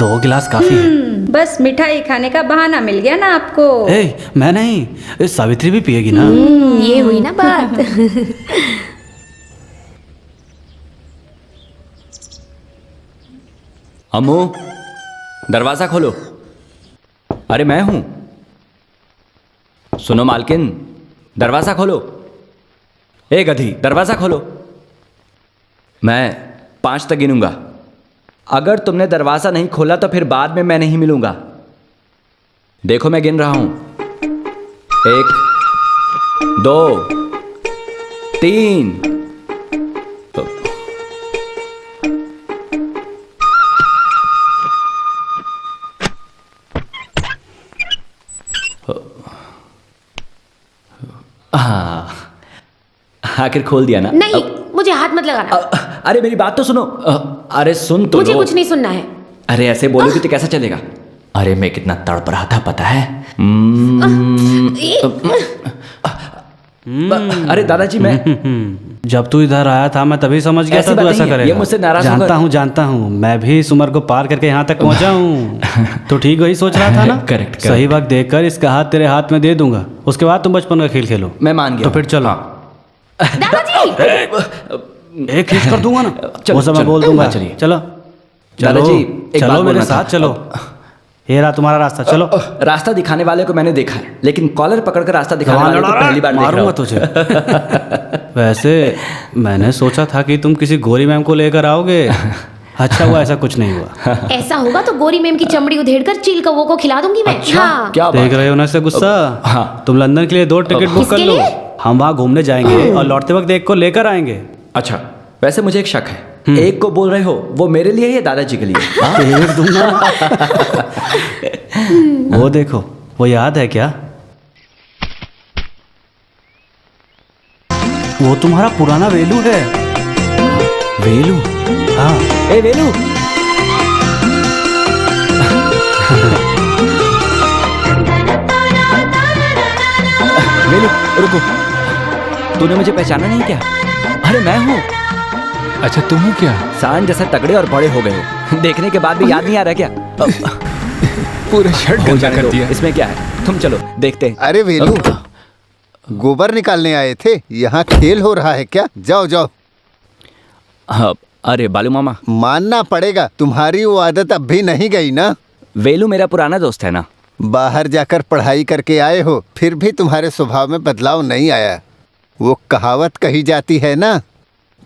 2 गिलास काफी है।
बस मिठाई खाने का बहाना मिल गया ना आपको।
ए, मैं नहीं, सावित्री भी पिएगी ना।
ये हुई ना बात।
अम्मू, दरवाजा खोलो। अरे मैं हूं। सुनो मालकिन, दरवाजा खोलो। ए गधी, दरवाजा खोलो। मैं 5 तक गिनूंगा। अगर तुमने दरवाजा नहीं खोला तो फिर बाद में मैं नहीं मिलूंगा। देखो मैं गिन रहा हूं। 1, 2, 3। हाँ, आखिर खोल दिया ना।
नहीं, मुझे हाथ मत लगाना।
अरे मेरी बात तो सुनो। अरे सुन तो
मुझे
लो।
कुछ नहीं सुनना है।
अरे ऐसे बोलोगे तो कैसा चलेगा? अरे मैं कितना तड़प रहा था पता है। अरे दादाजी मैं
जब तू इधर आया था मैं तभी समझ गया था तू ऐसा करेगा।
ये मुझसे नाराज
जानता हूँ। मैं भी इस उम्र को पार करके यहाँ तक पहुँचा हूँ। तो ठीक वही सोच रहा था ना।
करेक्ट।
सही वक्त देखकर इसका हाथ तेरे हाथ में दे दूंगा, उसके बाद तुम बचपन का खेल खेलो।
मैं मान गया।
तो फिर चलो।
दादाजी,
एक खींच कर दूंगा ना, वो सब मैं बोल दूंगा। चलिए चलो
दादाजी,
चलो मेरे साथ चलो। ये रहा तुम्हारा रास्ता, चलो।
रास्ता दिखाने वाले को मैंने देखा है, लेकिन कॉलर पकड़कर रास्ता दिखाने वाले को पहली बार देख रहा
मारूंगा
हूं।
तुझे। वैसे मैंने सोचा था कि तुम किसी गोरी मैम को लेकर आओगे। अच्छा हुआ ऐसा कुछ नहीं हुआ।
ऐसा होगा तो गोरी मैम की चमड़ी उधेड़कर चील कौवों को खिला दूंगी मैं।
अच्छा,
हाँ।
क्या बात
देख रहे हो ना इससे गुस्सा।
हाँ।
तुम लंदन के लिए 2 टिकट बुक कर
किसके
लो।
लिए?
हम वहाँ घूमने जाएंगे और लौटते वक्त एक को लेकर आएंगे।
अच्छा, वैसे मुझे एक शक है। एक को बोल रहे हो, वो मेरे लिए या दादाजी के लिए?
एक दूंगा। वो देखो, वो याद है क्या? वो तुम्हारा पुराना वेलू है।
वेलू?
हाँ।
ए वेलू। वेलू रुको, तूने मुझे पहचाना नहीं क्या? अरे मैं हूँ।
अच्छा तुम हो क्या?
सांड जैसे तगड़े और बड़े हो गए हो। देखने के बाद भी याद नहीं आ रहा क्या?
पूरा शर्ट
हो
गंदा
जाने
कर
दो,
दिया।
इसमें क्या है? तुम चलो देखते हैं।
अरे वेलू, गोबर निकालने आए थे, यहाँ खेल हो रहा है क्या? जाओ जाओ।
हाँ, अरे बालू मामा,
मानना पड़ेगा, तुम्हारी वो आदत अब भी नहीं गई ना।
वेलू मेरा पुराना दोस्त है ना।
बाहर जाकर पढ़ाई करके आए हो, फिर भी तुम्हारे स्वभाव में बदलाव नहीं आया। वो कहावत कही जाती है ना,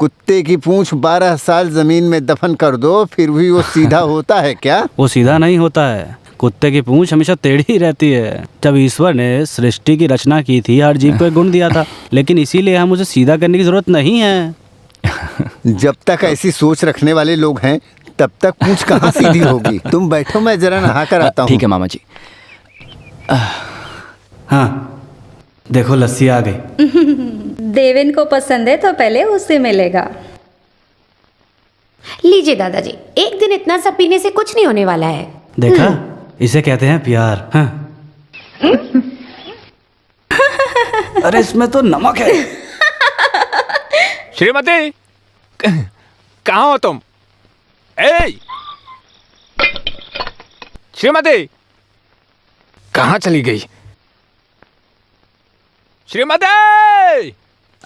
कुत्ते की पूंछ 12 साल जमीन में दफन कर दो फिर भी वो सीधा होता है क्या?
वो सीधा नहीं होता है, कुत्ते की पूंछ हमेशा टेढ़ी ही रहती है। जब ईश्वर ने सृष्टि की रचना की थी, हर जीव को एक गुण दिया था, लेकिन इसीलिए हम उसे सीधा करने की जरूरत नहीं है।
जब तक ऐसी सोच रखने वाले लोग हैं तब तक पूंछ कहाँ सीधी होगी। तुम बैठो, मैं जरा नहा कर आता हूँ।
ठीक है मामा जी।
हाँ देखो लस्सी आ गई।
देवेन को पसंद है तो पहले उससे मिलेगा।
लीजिए दादाजी, एक दिन इतना सब पीने से कुछ नहीं होने वाला है।
देखा, इसे कहते हैं प्यार। हाँ। अरे इसमें तो नमक है।
श्रीमती, कहाँ हो तुम? ए श्रीमती, कहाँ चली गई? श्रीमती,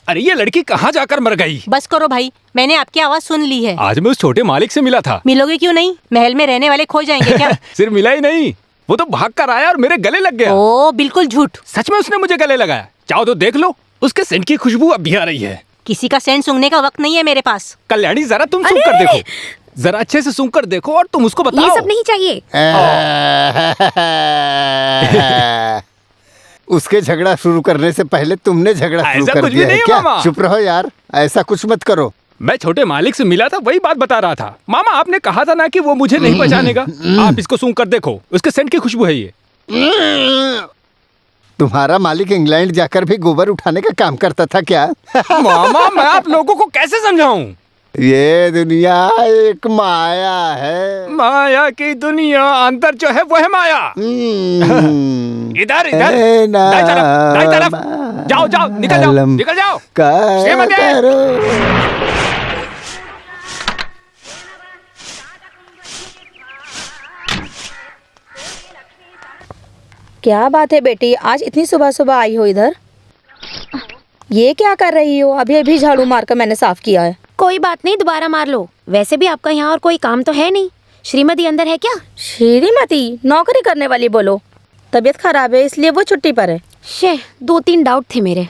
अरे ये लड़की कहाँ जाकर मर गई?
बस करो भाई, मैंने आपकी आवाज सुन ली है।
आज मैं उस छोटे मालिक से मिला था।
मिलोगे क्यों नहीं? महल में रहने वाले खो जाएंगे क्या?
सिर्फ मिला ही नहीं, वो तो भाग कर आया और मेरे गले लग गया।
ओ बिल्कुल झूठ।
सच में उसने मुझे गले लगाया। चाहो तो देख लो, उसके सेंट की खुशबू अब भी आ रही है।
किसी का सेंट सूंघने का वक्त नहीं है मेरे पास।
कल्याणी जरा तुम सूंघ कर देखो। जरा अच्छे से सुन कर देखो और तुम उसको बताओ।
ये सब नहीं चाहिए।
उसके झगड़ा शुरू करने से पहले तुमने झगड़ा शुरू कर दिया है क्या? चुप रहो यार, ऐसा कुछ मत करो।
मैं छोटे मालिक से मिला था, वही बात बता रहा था। मामा आपने कहा था ना कि वो मुझे नहीं पहचानेगा। आप इसको सूंघ कर देखो, उसके सेंट की खुशबू है ये।
तुम्हारा मालिक इंग्लैंड जाकर भी गोबर उठाने का काम करता था क्या?
मामा मैं आप लोगों को कैसे समझाऊं?
ये दुनिया एक माया है।
माया की दुनिया, अंदर जो है वो है माया। इधर इधर दाई तरफ जाओ जाओ, निकल जाओ निकल जाओ।
क्या बात है बेटी, आज इतनी सुबह सुबह आई हो इधर? ये क्या कर रही हो? अभी अभी झाड़ू मारकर मैंने साफ किया है।
कोई बात नहीं, दोबारा मार लो। वैसे भी आपका यहाँ और कोई काम तो है नहीं। श्रीमती अंदर है क्या?
श्रीमती नौकरी करने वाली बोलो। तबीयत खराब है इसलिए वो छुट्टी पर है।
शे, 2-3 डाउट थे मेरे।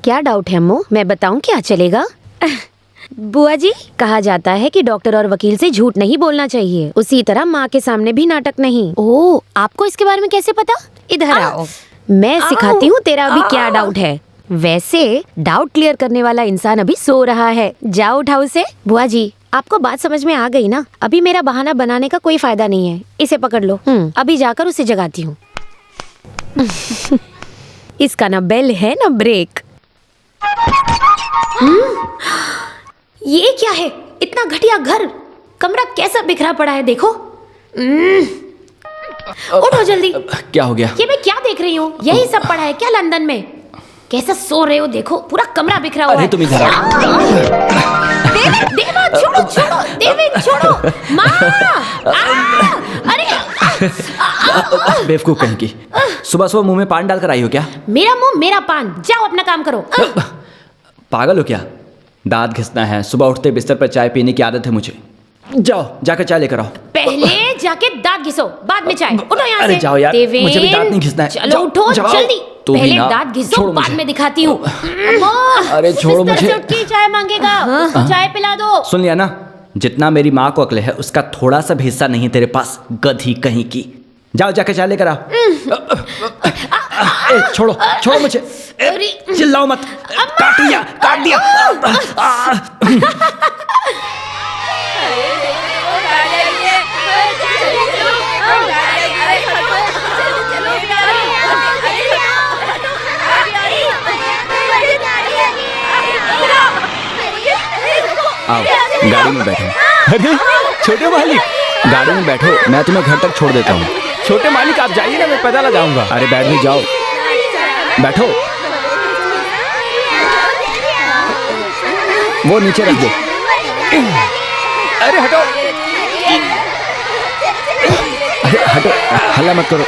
क्या डाउट है अम्मू? मैं बताऊं क्या चलेगा? बुआ जी, कहा जाता है कि डॉक्टर और वकील से झूठ नहीं बोलना चाहिए, उसी तरह माँ के सामने भी नाटक नहीं। ओह, आपको इसके बारे में कैसे पता? इधर आओ, मैं सिखाती हूँ तेरा अभी क्या डाउट है। वैसे डाउट क्लियर करने वाला इंसान अभी सो रहा है, जाओ उठाओ उसे। बुआ जी, आपको बात समझ में आ गई ना? अभी मेरा बहाना बनाने का कोई फायदा नहीं है। इसे पकड़ लो, अभी जाकर उसे जगाती हूँ। इसका ना बेल है ना ब्रेक। ये क्या है? इतना घटिया घर, कमरा कैसा बिखरा पड़ा है देखो। उठो जल्दी।
क्या हो गया?
ये मैं क्या देख रही हूँ? यही सब पड़ा है क्या लंदन में? कैसा सो रहे हो देखो, पूरा कमरा बिखरा हुआ है।
अरे तुम इधर आओ।
देवा छोड़ो छोड़ो, देवी छोड़ो, माँ। अरे
बेवकूफ कहीं की, सुबह सुबह मुंह में पान डालकर आई हो क्या?
मेरा मुंह मेरा पान, जाओ अपना काम करो।
पागल हो क्या? दांत घिसना है, सुबह उठते बिस्तर पर चाय पीने की आदत है मुझे। जाओ जाकर चाय लेकर आओ।
पहले जाके दांत घिसो, बाद में चाय। उठो यहाँ से।
अरे जाओ यार, मुझे भी दांत नहीं घिसना है।
चलो उठो जल्दी। पहले दांत घिसो, बाद में दिखाती हूँ।
अरे छोड़ो मुझे।
चाय मांगेगा, चाय पिला दो। सुन
लिया ना, जितना मेरी माँ को अक्ल है उसका थोड़ा सा भी हिस्सा नहीं है तेरे पास, गधी कहीं की। जाओ जाके चाय लेकर आओ। छोड़ो छोड़ो मुझे, चिल्लाओ मत। काट दिया काट दिया। आओ गाड़ी में बैठो।
अरे छोटे मालिक,
गाड़ी में बैठो, मैं तुम्हें घर तक छोड़ देता हूँ।
छोटे मालिक आप जाइए ना, मैं पैदल आ जाऊंगा।
अरे बैठ भी जाओ, बैठो। वो नीचे रख दो।
अरे हटो,
अरे हटो, हल्ला मत करो।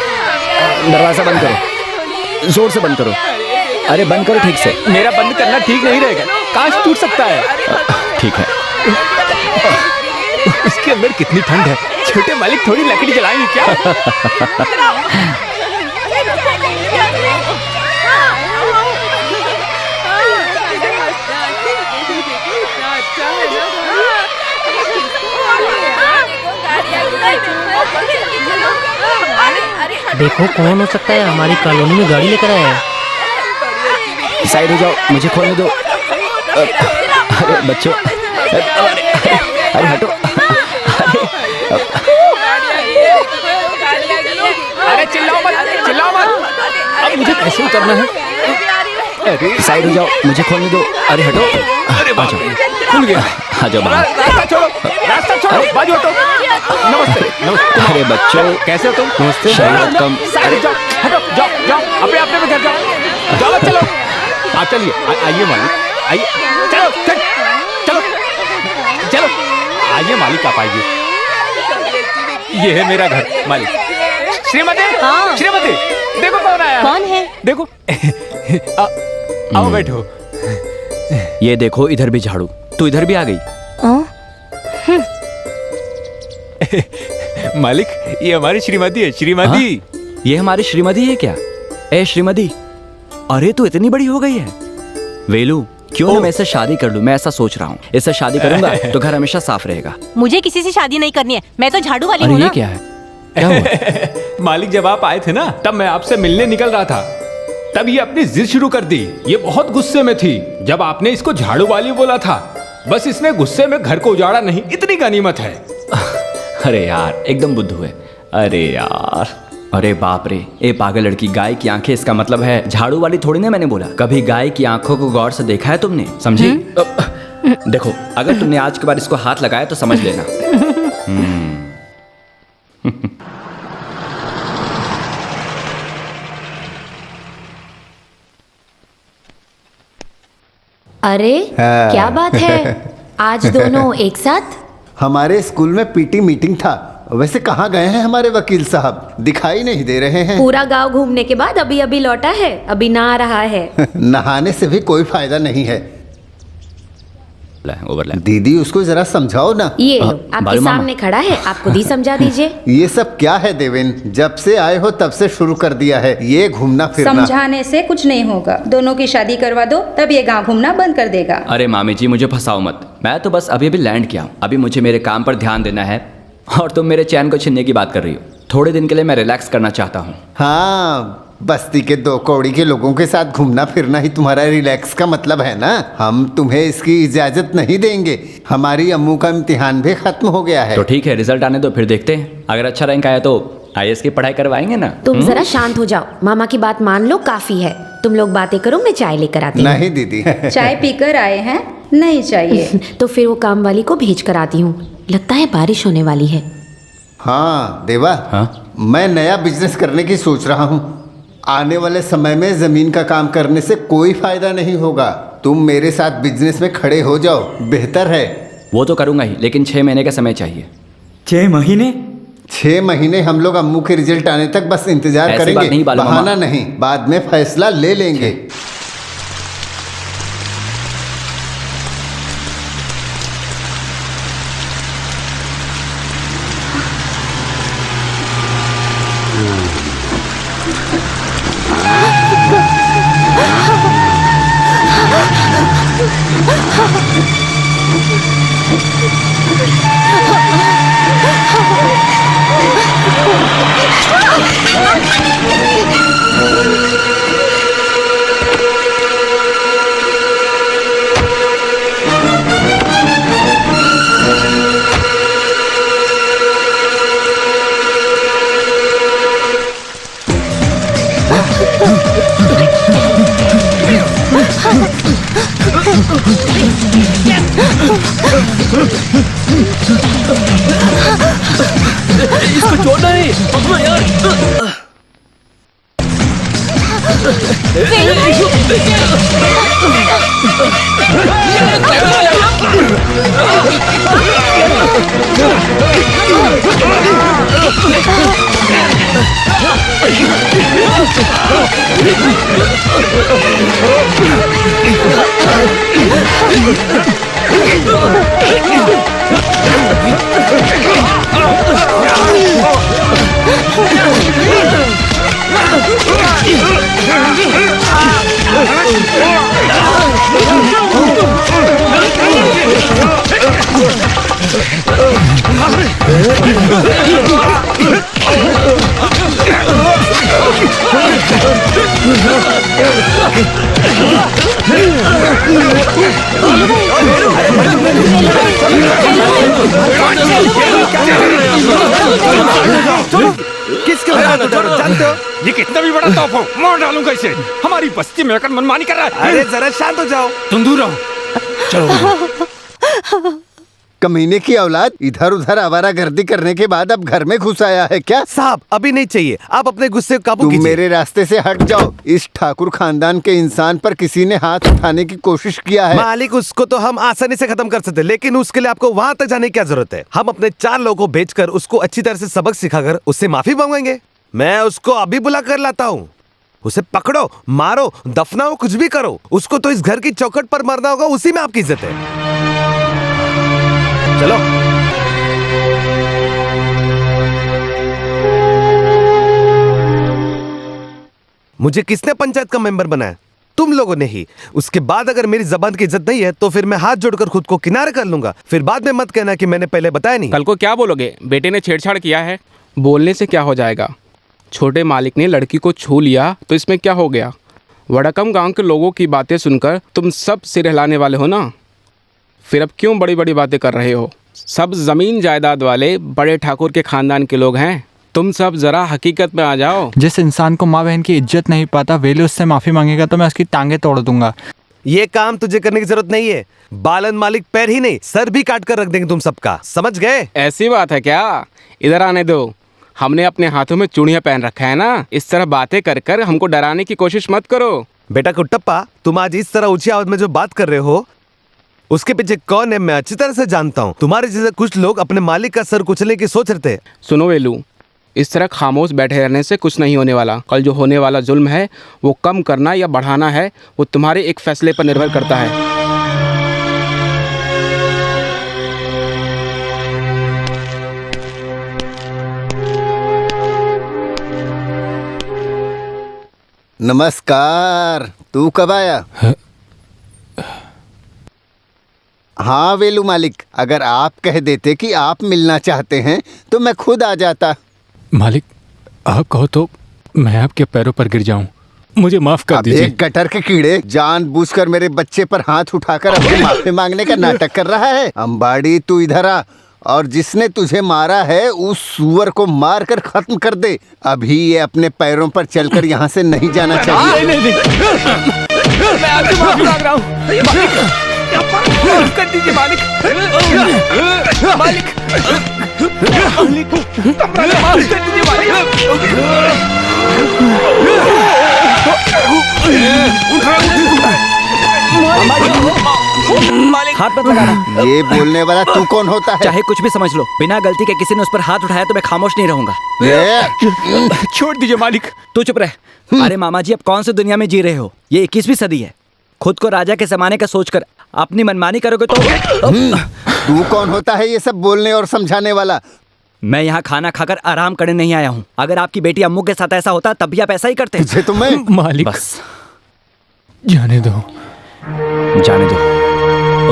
दरवाजा बंद करो, जोर से बंद करो। अरे बंद करो ठीक से।
मेरा बंद करना ठीक नहीं रहेगा, कांच टूट सकता है।
ठीक है।
उसके अंदर कितनी ठंड है। छोटे मालिक थोड़ी लकड़ी जलाएंगे क्या?
देखो कौन हो सकता है, हमारी कॉलोनी में गाड़ी लेकर आया है।
साइड हो जाओ, मुझे खोलने दो। अरे बच्चों, अरे हटो।
अरे चिल्लाओ मत, चिल्लाओ मत। अब मुझे कैसे उतरना है?
अरे साइड हो जाओ, मुझे खोलने दो। अरे हटो।
अरे
आ जाओ,
खुल गया।
आ जाओ बाहर।
रास्ता छोड़ो, रास्ता छोड़ो, बाजू हटो। नमस्ते नमस्ते।
अरे बच्चों,
कैसे हो तुम?
नमस्ते। शरारत कम।
अरे जाओ, हटो, जाओ जाओ, अपने अपने में घर जाओ। जाओ चलो, आप चलिए, आइए मालिक, आइए। चलो चलो चलो, आइए मालिक, आप आइए। ये है मेरा घर मालिक। श्रीमती,
हाँ।
श्रीमती, देखो कौन आया।
कौन है?
देखो। आओ बैठो।
ये देखो, इधर भी झाड़ू। तू इधर भी आ गई।
मालिक, ये हमारी श्रीमती है। श्रीमती,
ये हमारी श्रीमती है क्या? ए श्रीमती, अरे तू इतनी बड़ी हो गई है। वेलू, क्यों ना मैं इससे शादी कर लूं? मैं ऐसा सोच रहा हूँ, इससे शादी करूंगा तो घर हमेशा साफ रहेगा।
मुझे किसी से शादी नहीं करनी है, मैं तो झाड़ू वाली
अरे
हूँ
ये
ना।
क्या है? क्या हुआ?
मालिक जब आप आए थे ना, तब मैं आपसे मिलने निकल रहा था, तब ये अपनी जिद शुरू कर दी। ये बहुत गुस्से में थी जब आपने इसको झाड़ू वाली बोला था। बस इसने गुस्से में घर को उजाड़ा नहीं, इतनी गनीमत है।
अरे यार एकदम बुद्धू है। अरे यार, अरे बाप रे, ए पागल लड़की, गाय की आंखें इसका मतलब है झाड़ू वाली थोड़ी ना मैंने बोला। कभी गाय की आंखों को गौर से देखा है तुमने? समझी? देखो, अगर तुमने आज के बाद इसको हाथ लगाया तो समझ लेना।
अरे क्या बात है, आज दोनों एक साथ?
हमारे स्कूल में पीटी मीटिंग था। वैसे कहाँ गए हैं हमारे वकील साहब? दिखाई नहीं दे रहे हैं।
पूरा गांव घूमने के बाद अभी अभी लौटा है, अभी नहा रहा है।
नहाने से भी कोई फायदा नहीं है। दीदी उसको जरा समझाओ ना।
ये लो, आपके सामने खड़ा है, आप खुद ही समझा दीजिए।
ये सब क्या है देवेन? जब से आए हो तब से शुरू कर दिया है ये घूमना फिरना।
समझाने से कुछ नहीं होगा, दोनों की शादी करवा दो, तब ये गांव घूमना बंद कर देगा।
अरे मामी जी, मुझे फंसाओ मत। मैं तो बस अभी अभी लैंड किया हूँ। अभी मुझे मेरे काम पर ध्यान देना है और तुम मेरे चैन को छीनने की बात कर रही हो। थोड़े दिन के लिए मैं रिलैक्स करना चाहता हूँ।
हाँ, बस्ती के 2 कौड़ी के लोगों के साथ घूमना फिरना ही तुम्हारा रिलैक्स का मतलब है ना? हम तुम्हें इसकी इजाजत नहीं देंगे। हमारी अम्मू का इम्तिहान भी खत्म हो गया है।
तो ठीक है, रिजल्ट आने दो, फिर देखते हैं। अगर अच्छा रैंक आया तो IAS की पढ़ाई करवाएंगे ना।
तुम जरा शांत हो जाओ, मामा की बात मान लो, काफी है। तुम लोग बातें करो, मैं चाय लेकर आती हूँ।
नहीं दीदी।
चाय पीकर आए हैं? नहीं चाहिए।
तो फिर वो काम वाली को भेज कर आती हूँ, लगता है बारिश होने वाली है।
हाँ देवा,
हाँ?
मैं नया बिजनेस करने की सोच रहा हूँ। आने वाले समय में जमीन का काम करने से कोई फायदा नहीं होगा। तुम मेरे साथ बिजनेस में खड़े हो जाओ, बेहतर है।
वो तो करूंगा ही, लेकिन 6 महीने का समय चाहिए।
6 महीने?
6 महीने हम लोग अम्मू के रिजल्ट आने तक बस इंतजार
ऐसी
करेंगे।
बात नहीं बालू मामा।
बहाना नहीं, बाद में फैसला ले लेंगे।
इसको छोड़ना नहीं, पकड़ो यार।
किसके जानते हो?
ये कितना भी बड़ा तोहफा हो, मार डालूंगा इसे। हमारी बस्ती में आकर मनमानी कर रहा है।
अरे जरा शांत हो जाओ।
तुम दूर रहो। चलो।
कमीने की औलाद, इधर उधर आवारागर्दी करने के बाद अब घर में घुस आया है क्या?
साहब अभी नहीं चाहिए, आप अपने गुस्से को काबू
तुम
कीजिए।
मेरे रास्ते से हट जाओ। इस ठाकुर खानदान के इंसान पर किसी ने हाथ उठाने की कोशिश किया है।
मालिक, उसको तो हम आसानी से खत्म कर सकते, लेकिन उसके लिए आपको वहाँ तक जाने की क्या जरूरत है? हम अपने 4 लोगों को भेजकर उसको अच्छी तरह से सबक सिखाकर उससे माफी मांगेंगे। मैं उसको अभी बुला कर लाता हूँ। उसे पकड़ो, मारो, दफनाओ, कुछ भी करो, उसको तो इस घर की चौखट पर मरना होगा, उसी में आपकी इज्जत है। चलो। मुझे किसने पंचायत का मेंबर बनाया? तुम लोगों ने ही। उसके बाद अगर मेरी जबान की इज्जत नहीं है तो फिर मैं हाथ जोड़कर खुद को किनारे कर लूंगा। फिर बाद में मत कहना कि मैंने पहले बताया नहीं।
कल को क्या बोलोगे? बेटे ने छेड़छाड़ किया है। बोलने से क्या हो जाएगा? छोटे मालिक ने लड़की को छू लिया तो इसमें क्या हो गया? वड़कम गांव के लोगों की बातें सुनकर तुम सब सिर हिलाने वाले हो ना? फिर अब क्यों बड़ी बड़ी बातें कर रहे हो? सब जमीन जायदाद वाले बड़े ठाकुर के खानदान के लोग हैं। तुम सब जरा हकीकत में आ जाओ।
जिस इंसान को माँ बहन की इज्जत नहीं पाता, वेलू उससे माफी मांगेगा तो मैं उसकी टांगे तोड़ दूंगा।
ये काम तुझे करने की जरूरत नहीं है। बालन मालिक पैर ही नहीं सर भी काट कर रख देंगे तुम सबका, समझ गए?
ऐसी बात है क्या? इधर आने दो। हमने अपने हाथों में चूड़ियां पहन रखा है ना, इस तरह बातें कर कर हमको डराने की कोशिश मत करो।
बेटा कुट्टप्पा, तुम आज इस तरह ऊंची आवाज में जो बात कर रहे हो उसके पीछे कौन है मैं अच्छी तरह से जानता हूँ। तुम्हारे जैसे कुछ लोग अपने मालिक का सर कुचलने की सोच रहे थे।
सुनो वेलू, इस तरह खामोश बैठे रहने से कुछ नहीं होने वाला। कल जो होने वाला जुल्म है वो कम करना या बढ़ाना है, वो तुम्हारे एक फैसले पर निर्भर करता है।
नमस्कार। तू कब आया? हाँ वेलू मालिक, अगर आप कह देते कि आप मिलना चाहते हैं तो मैं खुद आ जाता।
मालिक, आप कहो तो मैं आपके पैरों पर गिर जाऊं, मुझे माफ कर दीजिए।
एक गटर के कीड़े जानबूझकर मेरे बच्चे पर हाथ उठाकर अपनी माफी मांगने का नाटक कर रहा है। अंबाड़ी, तू इधर आ और जिसने तुझे मारा है उस सुअर को मार कर खत्म कर दे। अभी ये अपने पैरों पर चलकर यहाँ से नहीं जाना चाहिए।
मैं आपसे माफी मांग रहा हूँ। माफ कर दीजिए मालिक। मालिक, माफ कर दीजिए
मालिक, हाथ मत लगाना।
ये बोलने वाला तू कौन होता है?
चाहे कुछ भी समझ लो, बिना गलती के किसी ने उस पर हाथ उठाया तो मैं खामोश नहीं रहूंगा।
छोड़ दीजिए मालिक।
तू चुप रह। अरे मामा जी, अब कौन सी दुनिया में जी रहे हो? ये 21वीं सदी है। खुद को राजा के जमाने का सोचकर अपनी मनमानी करोगे तो
तू कौन होता है ये सब बोलने और समझाने वाला?
मैं यहाँ खाना खाकर आराम करने नहीं आया हूँ। अगर आपकी बेटी अम्मू के साथ ऐसा होता तब भी आप ऐसा ही करते।
तुझे तो मैं
मालिक,
बस
जाने दो।
जाने दो।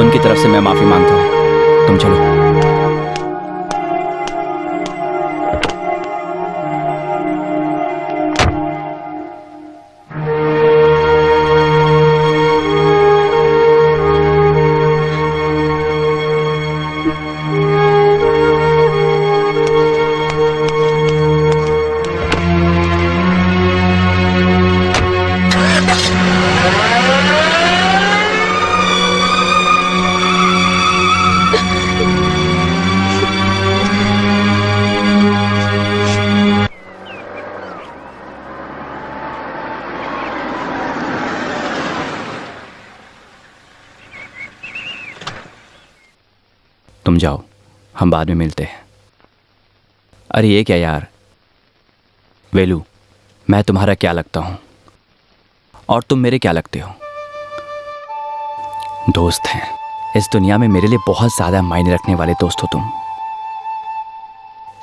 उनकी तरफ से मैं माफी मांगता हूँ। तुम चलो। तुम जाओ, हम बाद में मिलते हैं। अरे ये क्या यार, वेलू, मैं तुम्हारा क्या लगता हूं और तुम मेरे क्या लगते हो? दोस्त हैं। इस दुनिया में मेरे लिए बहुत ज्यादा मायने रखने वाले दोस्त हो तुम।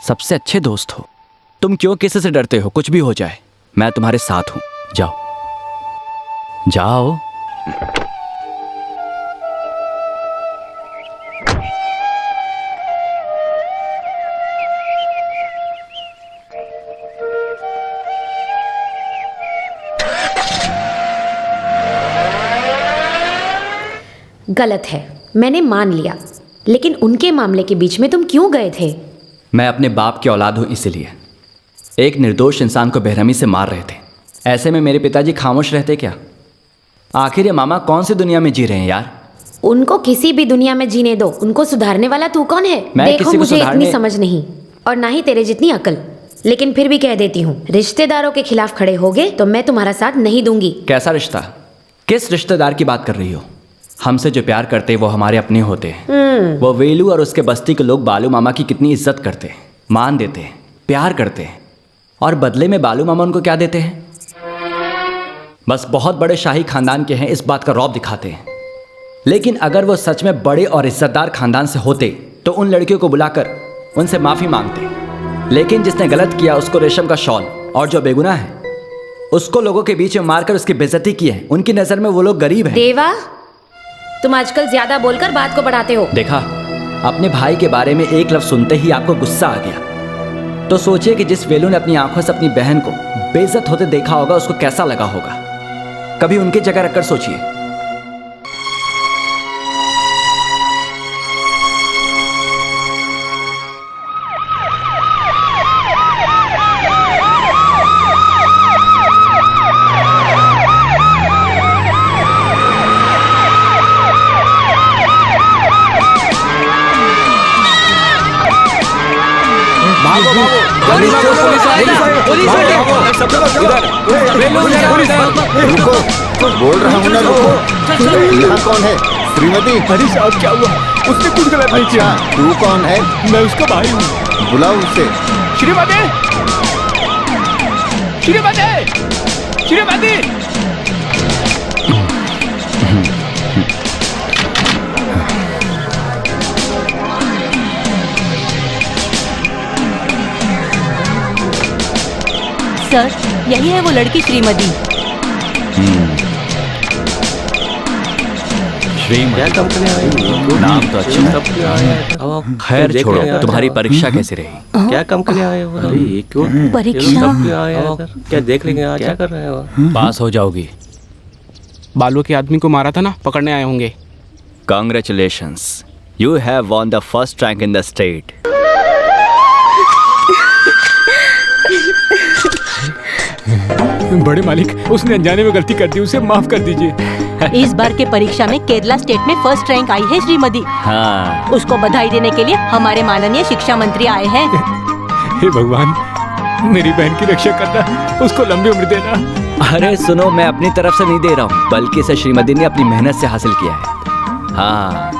सबसे अच्छे दोस्त हो। तुम क्यों किसी से डरते हो? कुछ भी हो जाए मैं तुम्हारे साथ हूं। जाओ जाओ।
गलत है, मैंने मान लिया, लेकिन उनके मामले के बीच में तुम क्यों गए थे?
मैं अपने बाप की औलाद हूं, इसलिए। एक निर्दोष इंसान को बेरहमी से मार रहे थे। ऐसे में मेरे पिताजी खामोश रहते क्या? आखिर ये मामा कौन सी दुनिया में जी रहे हैं यार?
उनको किसी भी दुनिया में जीने दो। उनको सुधारने वाला तू कौन है? देखो, मुझे इतनी समझ नहीं और ना ही तेरे जितनी अकल, लेकिन फिर भी कह देती हूँ, रिश्तेदारों के खिलाफ खड़े होगे तो मैं तुम्हारा साथ नहीं दूंगी।
कैसा रिश्ता? किस रिश्तेदार की बात कर रही हो? हमसे जो प्यार करते वो हमारे अपने होते हैं। वो वेलू और उसके बस्ती के लोग बालू मामा की कितनी इज्जत करते हैं, मान देते हैं, प्यार करते हैं, और बदले में बालू मामा उनको क्या देते हैं? बस बहुत बड़े शाही खानदान के हैं इस बात का रौब दिखाते हैं। लेकिन अगर वो सच में बड़े और इज्जतदार खानदान से होते तो उन लड़कियों को बुलाकर उनसे माफी मांगते। लेकिन जिसने गलत किया उसको रेशम का शॉल, और जो बेगुनाह है उसको लोगों के बीच में मारकर उसकी बेइज्जती की है। उनकी नजर में वो लोग गरीब हैं।
देवा, तुम आजकल ज्यादा बोलकर बात को बढ़ाते हो।
देखा, अपने भाई के बारे में एक लफ्ज सुनते ही आपको गुस्सा आ गया। तो सोचिए कि जिस वेलू ने अपनी आंखों से अपनी बहन को बेइज्जत होते देखा होगा, उसको कैसा लगा होगा। कभी उनकी जगह रखकर सोचिए।
रुको, बोल रहा हूँ ना, रुको। यहाँ कौन है? श्रीमती।
अरे साहब, क्या हुआ? उसने कुछ गलत नहीं किया।
तू कौन है?
मैं उसका भाई हूँ।
बुलाओ उसे।
श्रीमती, श्रीमती, श्रीमती।
सर, यही है वो लड़की श्रीमती।
श्रीमती, नाम तो अच्छा है। खैर छोड़ो, तुम्हारी परीक्षा कैसी रही?
क्या कम करने आए हो? अरे क्यों
परीक्षा?
क्या देख लेंगे आज? क्या कर रहे हो?
पास हो जाओगी।
बालू के आदमी को मारा था ना, पकड़ने आए होंगे।
Congratulations, you have won the first rank in the state.
बड़े मालिक, उसने अनजाने में गलती कर दी, उसे माफ कर दीजिए।
इस बार के परीक्षा में केरला स्टेट में फर्स्ट रैंक आई है श्रीमती।
हाँ।
उसको बधाई देने के लिए हमारे माननीय शिक्षा मंत्री आए हैं।
हे भगवान, मेरी बहन की रक्षा करना, उसको लंबी उम्र देना।
अरे सुनो, मैं अपनी तरफ से नहीं दे रहा हूँ, बल्कि इसे श्रीमती ने अपनी मेहनत से हासिल किया है। हाँ।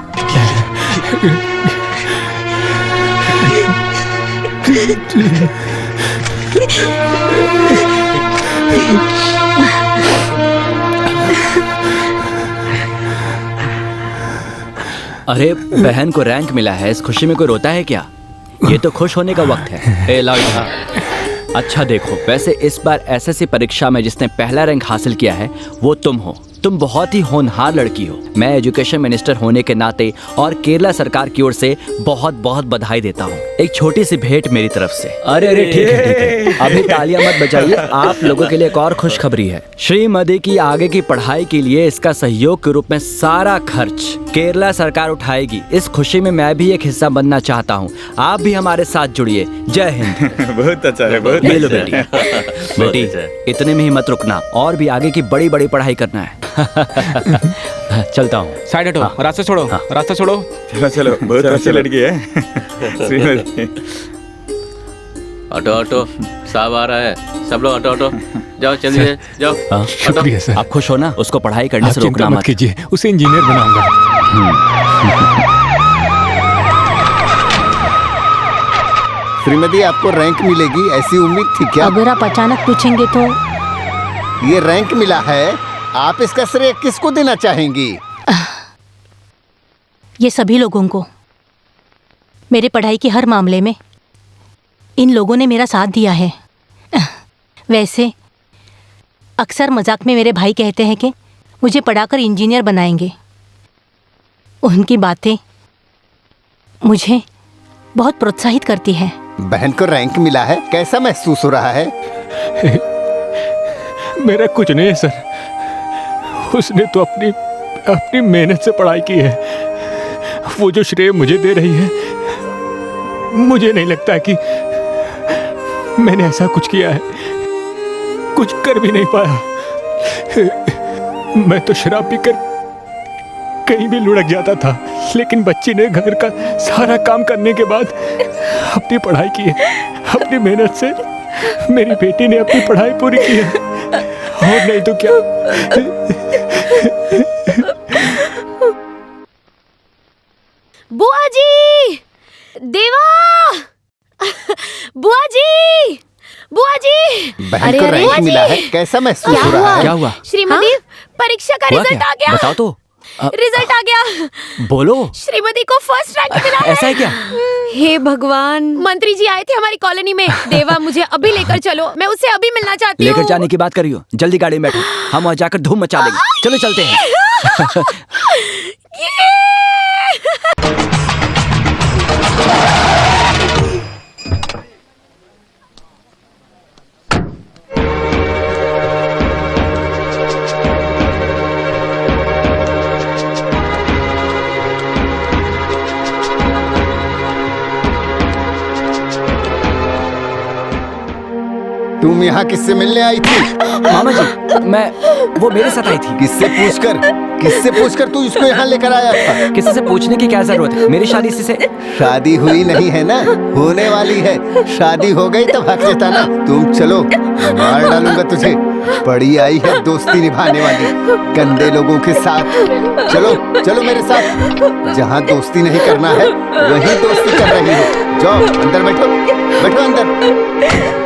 अरे बहन को रैंक मिला है, इस खुशी में कोई रोता है क्या? ये तो खुश होने का वक्त है। ए लाओ इधर। अच्छा देखो, वैसे इस बार एसएससी परीक्षा में जिसने पहला रैंक हासिल किया है वो तुम हो। तुम बहुत ही होनहार लड़की हो। मैं एजुकेशन मिनिस्टर होने के नाते और केरला सरकार की ओर से बहुत बहुत बधाई देता हूँ। एक छोटी सी भेंट मेरी तरफ से। अरे अरे ठीक है। अभी तालियां मत बजाइए, आप लोगों के लिए एक और खुशखबरी है। श्रीमती की आगे की पढ़ाई के लिए इसका सहयोग के रूप में सारा खर्च केरला सरकार उठाएगी। इस खुशी में मैं भी एक हिस्सा बनना चाहता हूँ। आप भी हमारे साथ जुड़िए। जय हिंद।
बहुत अच्छा है, बहुत
ये लो बेटी। बेटी, इतने में ही मत रुकना, और भी आगे की बड़ी बड़ी पढ़ाई करना है। चलता हूँ।
साइड हटो, रास्ता छोड़ो, रास्ता छोड़ो।
चलो चलो, बहुत अच्छी लड़की है श्रीमती।
ऑटो ऑटो, साहब आ रहा है। सब लोग ऑटो ऑटो, जाओ जल्दी जाओ।
शुक्रिया सर।
आप खुश हो ना? उसको पढ़ाई करने से
आप
रोकना
चिंता
मत
मत कीजिए, उसे इंजीनियर बनाऊंगा।
श्रीमती, आपको रैंक मिलेगी ऐसी उम्मीद थी क्या?
अगर आप अचानक पूछेंगे तो।
ये रैंक मिला है, आप इसका श्रेय किसको देना चाहेंगी?
ये सभी लोगों को। मेरे पढ़ाई के हर मामले में इन लोगों ने मेरा साथ दिया है। वैसे अक्सर मजाक में मेरे भाई कहते हैं कि मुझे पढ़ाकर इंजीनियर बनाएंगे। उनकी बातें मुझे बहुत प्रोत्साहित करती हैं।
बहन को रैंक मिला है, कैसा महसूस हो रहा है?
मेरा कुछ नहीं है सर, उसने तो अपनी मेहनत से पढ़ाई की है। वो जो श्रेय मुझे दे रही है, मुझे नहीं लगता कि मैंने ऐसा कुछ किया है। कुछ कर भी नहीं पाया। मैं तो शराब पीकर कहीं भी लुढ़क जाता था, लेकिन बच्ची ने घर का सारा काम करने के बाद अपनी पढ़ाई की है। अपनी मेहनत से मेरी बेटी ने अपनी पढ़ाई पूरी की है, और नहीं तो क्या।
बुआ जी, देवा, बुआ जी, बुआ जी।
बहन को रैंक मिला है, कैसा महसूस हो रहा है?
क्या हुआ?
श्रीमती, परीक्षा का रिजल्ट आ गया।
बताओ तो।
रिजल्ट आ गया।
बोलो।
श्रीमती को फर्स्ट रैंक मिला है।
ऐसा है क्या?
हे भगवान, मंत्री जी आए थे हमारी कॉलोनी में। देवा मुझे अभी लेकर चलो, मैं उससे अभी मिलना चाहती हूँ।
लेकर जाने की बात करियो, जल्दी गाड़ी में बैठो, हम वहाँ जाकर धूम मचा देंगे। चलो चलते हैं।
तुम यहाँ किससे मिलने आई थी?
मामा जी, वो मेरे साथ आई थी।
किससे पूछकर तू इसको यहाँ लेकर आया था?
किसी से पूछने की क्या जरूरत है? मेरी शादी इसी से।
शादी हुई नहीं है ना, होने वाली है। शादी हो गई तो भाग जाता ना। तुम चलो, मार डालूंगा तुझे। पड़ी आई है दोस्ती निभाने वाली गंदे लोगों के साथ। चलो चलो मेरे साथ। जहाँ दोस्ती नहीं करना है वहीं दोस्ती कर रही हो। जाओ अंदर बैठो, बैठो अंदर।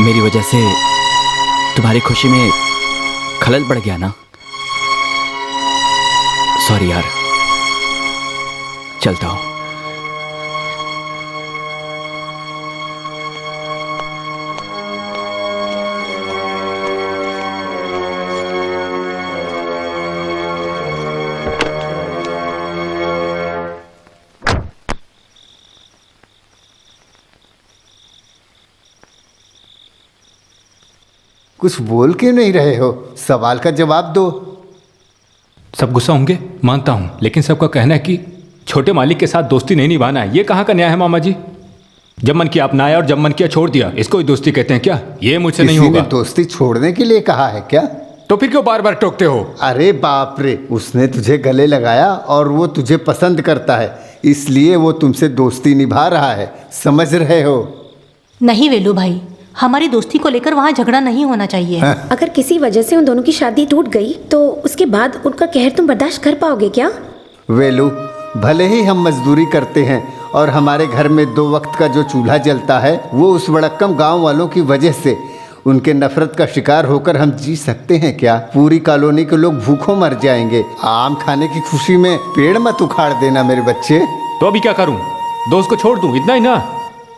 मेरी वजह से तुम्हारी खुशी में खलल पड़ गया ना? सॉरी यार, चलता हूं।
कुछ बोल क्यों नहीं रहे हो? सवाल का जवाब दो।
सब गुस्सा होंगे, मानता हूं, लेकिन सबका कहना है कि छोटे मालिक के साथ दोस्ती नहीं निभाना है। ये कहाँ का न्याय है मामा जी? जब मन किया अपनाया और जब मन किया छोड़ दिया, इसको ही दोस्ती कहते हैं क्या? ये मुझसे नहीं होगा।
दोस्ती छोड़ने के लिए कहा है क्या?
तो फिर क्यों बार बार टोकते हो?
अरे बाप रे, उसने तुझे गले लगाया और वो तुझे पसंद करता है, इसलिए वो तुमसे दोस्ती निभा रहा है। समझ रहे हो?
नहीं वेलू भाई, हमारी दोस्ती को लेकर वहाँ झगड़ा नहीं होना चाहिए।
अगर किसी वजह से उन दोनों की शादी टूट गई तो उसके बाद उनका कहर तुम बर्दाश्त कर पाओगे क्या?
वेलू, भले ही हम मजदूरी करते हैं और हमारे घर में 2 वक्त का जो चूल्हा जलता है वो उस वड़क्कम गांव वालों की वजह से, उनके नफरत का शिकार होकर हम जी सकते हैं क्या? पूरी कॉलोनी के लोग भूखों मर जाएंगे। आम खाने की खुशी में पेड़ मत उखाड़ देना मेरे बच्चे।
तो अभी क्या करूं? दोस्त को छोड़ दूं? इतना ही ना?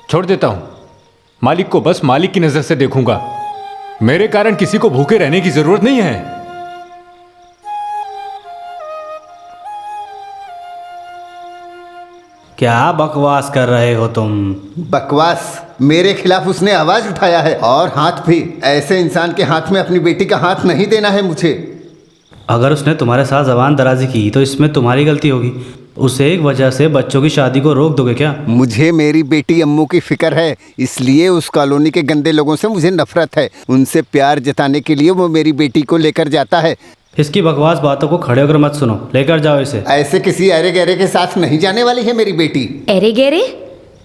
छोड़ देता हूं। मालिक को बस मालिक की नजर से देखूंगा। मेरे कारण किसी को भूखे रहने की जरूरत नहीं है।
क्या बकवास कर रहे हो तुम?
बकवास? मेरे खिलाफ उसने आवाज उठाया है, और हाथ भी। ऐसे इंसान के हाथ में अपनी बेटी का हाथ नहीं देना है मुझे।
अगर उसने तुम्हारे साथ जबान दराजी की तो इसमें तुम्हारी गलती होगी। उसे एक वजह से बच्चों की शादी को रोक दोगे क्या?
मुझे मेरी बेटी अम्मू की फिक्र है, इसलिए उस कॉलोनी के गंदे लोगों से मुझे नफरत है। उनसे प्यार जताने के लिए वो मेरी बेटी को लेकर जाता है।
इसकी बकवास बातों को खड़े होकर मत सुनो, लेकर जाओ इसे।
ऐसे किसी अरे गहरे के साथ नहीं जाने वाली है मेरी बेटी।
अरे गहरे?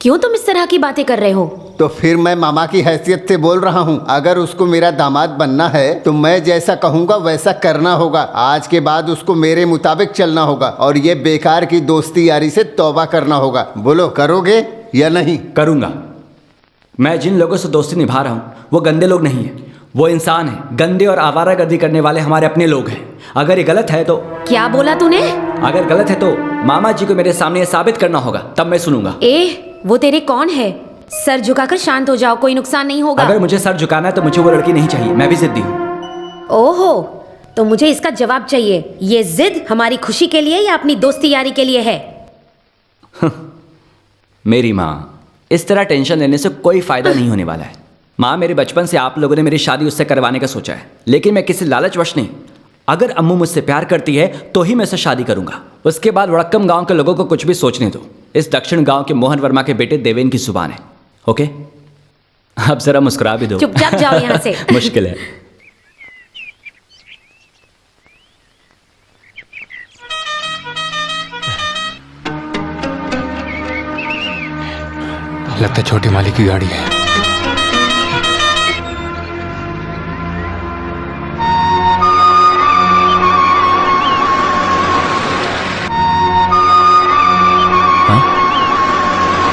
क्यों तुम इस तरह की बातें कर रहे हो?
तो फिर मैं मामा की हैसियत से बोल रहा हूँ, अगर उसको मेरा दामाद बनना है तो मैं जैसा कहूँगा वैसा करना होगा। आज के बाद उसको मेरे मुताबिक चलना होगा और ये बेकार की दोस्ती यारी से तौबा करना होगा। बोलो, करोगे या नहीं?
करूँगा। मैं जिन लोगों से दोस्ती निभा रहा हूँ वो गंदे लोग नहीं हैं, वो इंसान हैं। गंदे और आवारागर्दी करने वाले हमारे अपने लोग हैं। अगर ये गलत है तो...
क्या बोला तूने?
अगर गलत है तो मामा जी को मेरे सामने साबित करना होगा, तब मैं सुनूंगा।
वो तेरे कौन है? सर झुकाकर शांत हो जाओ, कोई नुकसान नहीं होगा।
अगर मुझे सर झुकाना है तो मुझे वो लड़की नहीं चाहिए, मैं भी जिद्दी हूँ।
ओहो, तो मुझे इसका जवाब चाहिए। ये जिद हमारी खुशी के लिए या अपनी दोस्ती यारी के लिए है?
मेरी माँ, इस तरह टेंशन लेने से कोई फायदा नहीं होने वाला है। माँ, मेरे बचपन से आप लोगों ने मेरी शादी उससे करवाने का सोचा है, लेकिन मैं किसी लालचवश नहीं। अगर अम्मू मुझसे प्यार करती है तो ही मैं उससे शादी करूंगा। उसके बाद वड़क्कम गांव के लोगों को कुछ भी सोचने दो। इस दक्षिण गांव के मोहन वर्मा के बेटे देवेन की जुबान है। ओके, अब जरा मुस्कुरा भी दो।
चुपचाप जाओ यहाँ से।
मुश्किल है।
लगता है छोटे मालिक की गाड़ी है।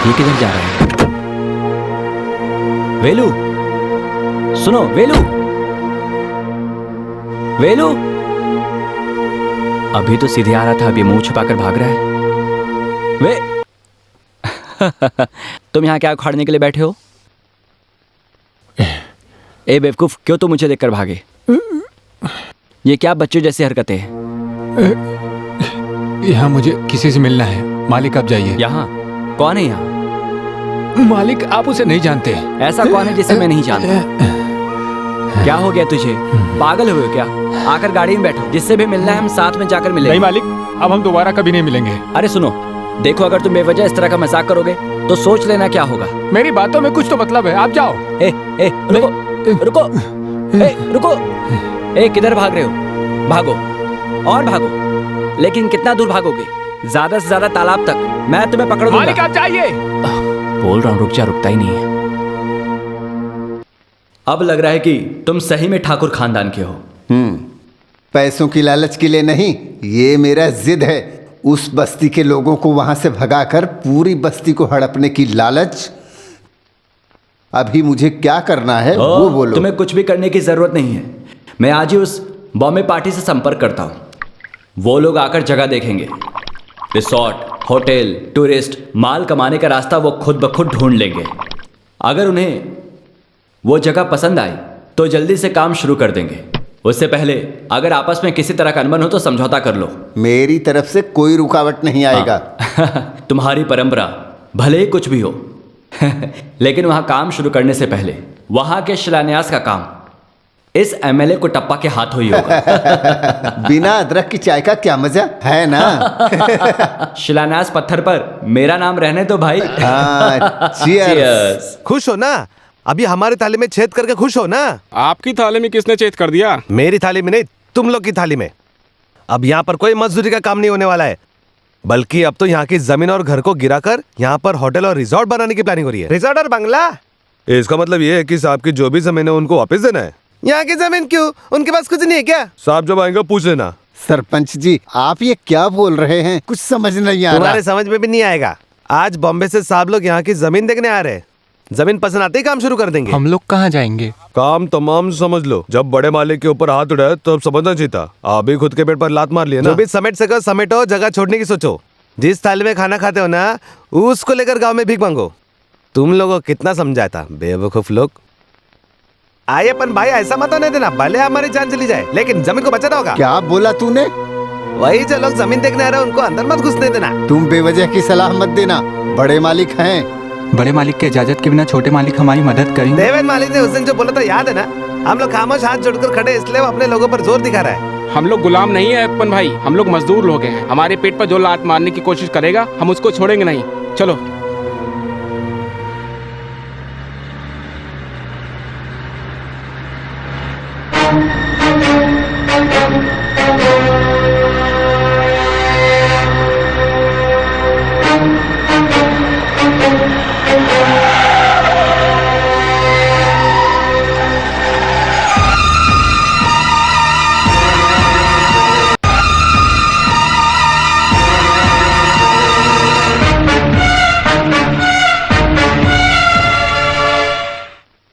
ये किधर जा रहा है? वेलू, सुनो वेलू, वेलू। अभी तो सीधे आ रहा था, अभी मुंह छुपाकर भाग रहा है। वे तुम यहाँ क्या उखाड़ने के लिए बैठे हो? ए बेवकूफ, क्यों तुम मुझे देखकर भागे? ये क्या बच्चों जैसी हरकतें हैं?
यहाँ मुझे किसी से मिलना है। मालिक आप जाइए।
यहाँ कौन है? यहाँ
मालिक आप उसे नहीं जानते।
ऐसा कौन है जिसे मैं नहीं जानता? क्या हो गया तुझे? पागल हुए हो क्या? आकर गाड़ी में बैठो, जिससे भी मिलना है हम साथ में जाकर मिलेंगे।
नहीं मालिक, अब हम दोबारा कभी नहीं मिलेंगे।
अरे सुनो, देखो अगर तुम बेवजह इस तरह का मजाक करोगे तो सोच लेना क्या होगा।
मेरी बातों में कुछ तो मतलब है, आप जाओ।
रुको रुको, रुको। किधर भाग रहे हो? भागो और भागो, लेकिन कितना दूर भागोगे? ज्यादा से ज्यादा तालाब तक। मैं तुम्हें पकड़ दूंगा।
मालिक आप जाइए।
बोल रहा हूँ रुक जा, रुकता ही नहीं है। अब लग रहा है कि तुम सही में ठाकुर खानदान के हो।
पैसों की लालच के लिए नहीं, ये मेरा जिद है। उस बस्ती के लोगों को वहां से भगाकर पूरी बस्ती को हड़पने की लालच। अभी मुझे क्या करना है वो बोलो।
तुम्हें कुछ भी करने की जरूरत नहीं है। मैं आज ही उस बॉम्बे पार्टी से संपर्क करता हूँ। वो लोग आकर जगह देखेंगे, रिसोर्ट, होटल, टूरिस्ट, माल कमाने का रास्ता वो खुद ब खुद ढूंढ लेंगे। अगर उन्हें वो जगह पसंद आई तो जल्दी से काम शुरू कर देंगे। उससे पहले अगर आपस में किसी तरह का अनबन हो तो समझौता कर लो।
मेरी तरफ से कोई रुकावट नहीं आएगा।
तुम्हारी परंपरा भले ही कुछ भी हो लेकिन वहां काम शुरू करने से पहले वहां के शिलान्यास का काम इस एमएलए को टप्पा के हाथों ही होगा।
बिना अदरक की चाय का क्या मजा है ना।
शिलान्यास पत्थर पर मेरा नाम रहने दो भाई।
चीयर्स।
खुश हो ना? अभी हमारी थाली में छेद करके खुश हो ना?
आपकी थाली में किसने छेद कर दिया?
मेरी थाली में नहीं, तुम लोग की थाली में। अब यहाँ पर कोई मजदूरी का काम नहीं होने वाला है, बल्कि अब तो यहाँ की जमीन और घर को गिराकर यहाँ पर होटल और रिजॉर्ट बनाने की प्लानिंग हो रही है। रिजॉर्ट और बंगला? इसका मतलब ये है कि साहब की जो भी जमीन है उनको वापस देना है। यहाँ की जमीन क्यों? उनके पास कुछ नहीं है क्या? साहब जब आएंगे पूछ लेना।
सरपंच जी आप ये क्या बोल रहे हैं? कुछ समझ नहीं आ रहा।
तुम्हारे समझ में भी नहीं आएगा। आज बॉम्बे से साहब लोग यहाँ की जमीन देखने आ रहे हैं। जमीन पसंद आते ही काम शुरू कर देंगे।
हम लोग कहाँ जाएंगे?
काम तमाम समझ लो। जब बड़े मालिक के ऊपर हाथ उड़ाए तो समझना चाहिए। आप भी खुद के पेट पर लात मार लिए ना। जो भी समेट सको समेटो, जगह छोड़ने की सोचो। जिस थाली में खाना खाते हो ना उसको लेकर गांव में भीख मांगो। तुम लोगों को कितना समझाया था बेवकूफ लोग। आइए अपन भाई, ऐसा मत होने देना। भले हमारी जान चली जाए लेकिन जमीन को बचाना होगा।
क्या बोला तूने?
वही जो लोग जमीन देखने आ रहे हैं उनको अंदर मत घुसने देना।
तुम बेवजह की सलाह मत देना। बड़े मालिक हैं।
बड़े मालिक के इजाजत के बिना छोटे मालिक हमारी मदद करेंगे।
देवेंद्र मालिक ने उस दिन जो बोला था याद है ना? हम लोग खामोश हाथ जोड़कर खड़े, इसलिए वो अपने लोगों पर जोर दिखा रहा है।
हम लोग गुलाम नहीं है अपन भाई, हम लोग मजदूर लोग हैं। हमारे पेट पर जो लात मारने की कोशिश करेगा हम उसको छोड़ेंगे नहीं। चलो।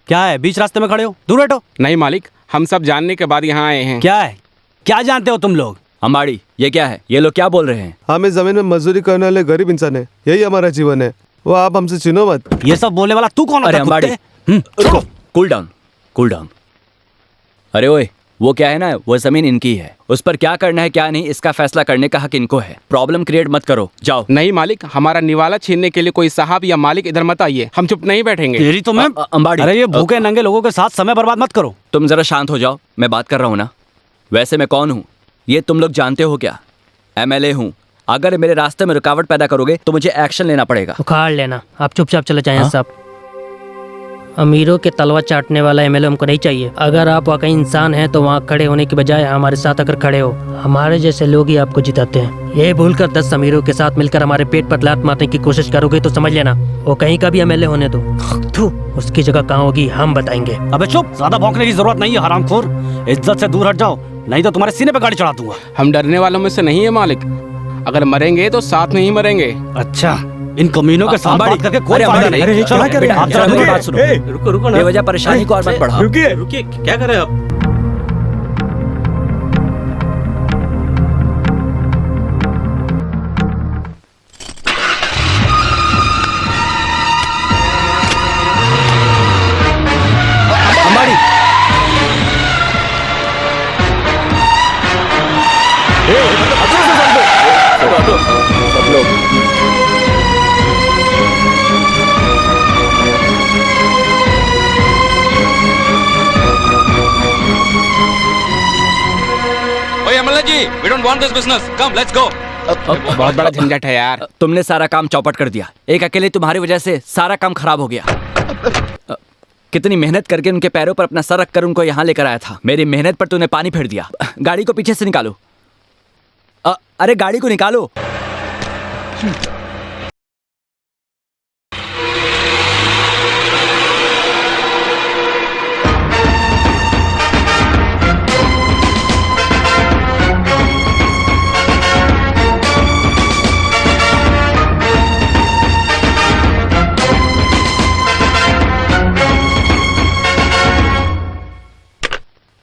क्या है? बीच रास्ते में खड़े हो, दूर हटो।
नहीं मालिक, हम सब जानने के बाद यहाँ आए हैं।
क्या है? क्या जानते हो तुम लोग?
अंबाड़ी, ये क्या है? ये लोग क्या बोल रहे हैं?
हम इस जमीन में मजदूरी करने वाले गरीब इंसान है, यही हमारा जीवन है। वो आप हमसे छीनो मत।
ये सब बोलने वाला तू कौन?
अरे अंबाड़ी, रुको, कूल डाउन, कूल डाउन। अरे ओए, वो क्या है ना, वो जमीन इनकी है। उस पर क्या करना है क्या नहीं इसका फैसला करने का हक इनको है। प्रॉब्लम क्रिएट मत करो, जाओ।
नहीं मालिक, हमारा निवाला छीनने के लिए कोई साहब या मालिक इधर मत आइए। हम चुप नहीं बैठेंगे।
तेरी तो मैं
अंबाड़ी।
अरे ये भूखे नंगे लोगों के साथ समय बर्बाद मत करो।
तुम जरा शांत हो जाओ, मैं बात कर रहा हूँ ना। वैसे मैं कौन हूँ ये तुम लोग जानते हो क्या? एमएलए हूँ। अगर मेरे रास्ते में रुकावट पैदा करोगे तो मुझे एक्शन लेना पड़ेगा।
उखाड़ लेना। आप चुपचाप चले जाएं साहब। अमीरों के तलवा चाटने वाला एमएलए हमको नहीं चाहिए। अगर आप वाकई इंसान हैं तो वहाँ खड़े होने की बजाय हमारे साथ अगर खड़े हो, हमारे जैसे लोग ही आपको जिताते हैं। ये भूलकर 10 अमीरों के साथ मिलकर हमारे पेट पर लात मारने की कोशिश करोगे तो समझ लेना वो कहीं का भी एमएलए होने दो, उसकी जगह कहाँ होगी हम बताएंगे।
अबे चुप, ज्यादा भौंकने की जरूरत नहीं है हरामखोर। इज्जत से दूर हट जाओ, नहीं तो तुम्हारे सीने पे गाड़ी चढ़ा दूंगा।
हम डरने वालों में से नहीं है मालिक। अगर मरेंगे तो साथ में ही मरेंगे।
अच्छा, इन कमीनों के साथ बात करके कोई फायदा नहीं।
चलो बेटा, आप जरा मेरी बात सुनो।
रुको रुको ना,
बेवजह परेशानी को और मत बढ़ाओ।
रुकिए रुकिए, क्या कर रहे हैं आप?
सब लोग
ओए MLA ji, we don't want this business. Come, let's go.
बहुत बड़ा झंझट है यार।
तुमने सारा काम चौपट कर दिया। एक अकेले तुम्हारी वजह से सारा काम खराब हो गया। कितनी मेहनत करके उनके पैरों पर अपना सर रखकर उनको यहाँ लेकर आया था। मेरी मेहनत पर तूने पानी फेर दिया। गाड़ी को पीछे से निकालो। अरे गाड़ी को निकालो।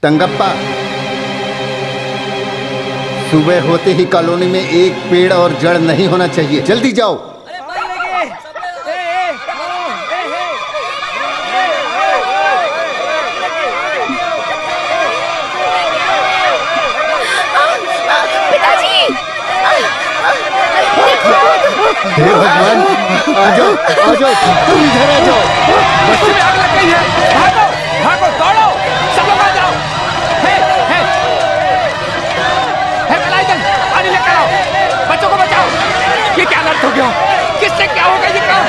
तंगप्पा, सुबह होते ही कॉलोनी में एक पेड़ और जड़ नहीं होना चाहिए। जल्दी जाओ।
पिताजी,
हे भगवान, आ जाओ, तुम इधर आ जाओ।
बच्चे में आग लग गई है। भागो, भागो, दौड़ो, सब लोग आ जाओ। मलाइकन, पानी लेकर आओ, बच्चों को बचाओ। ये क्या लड़त हो गया? किससे क्या हो गया ये काम?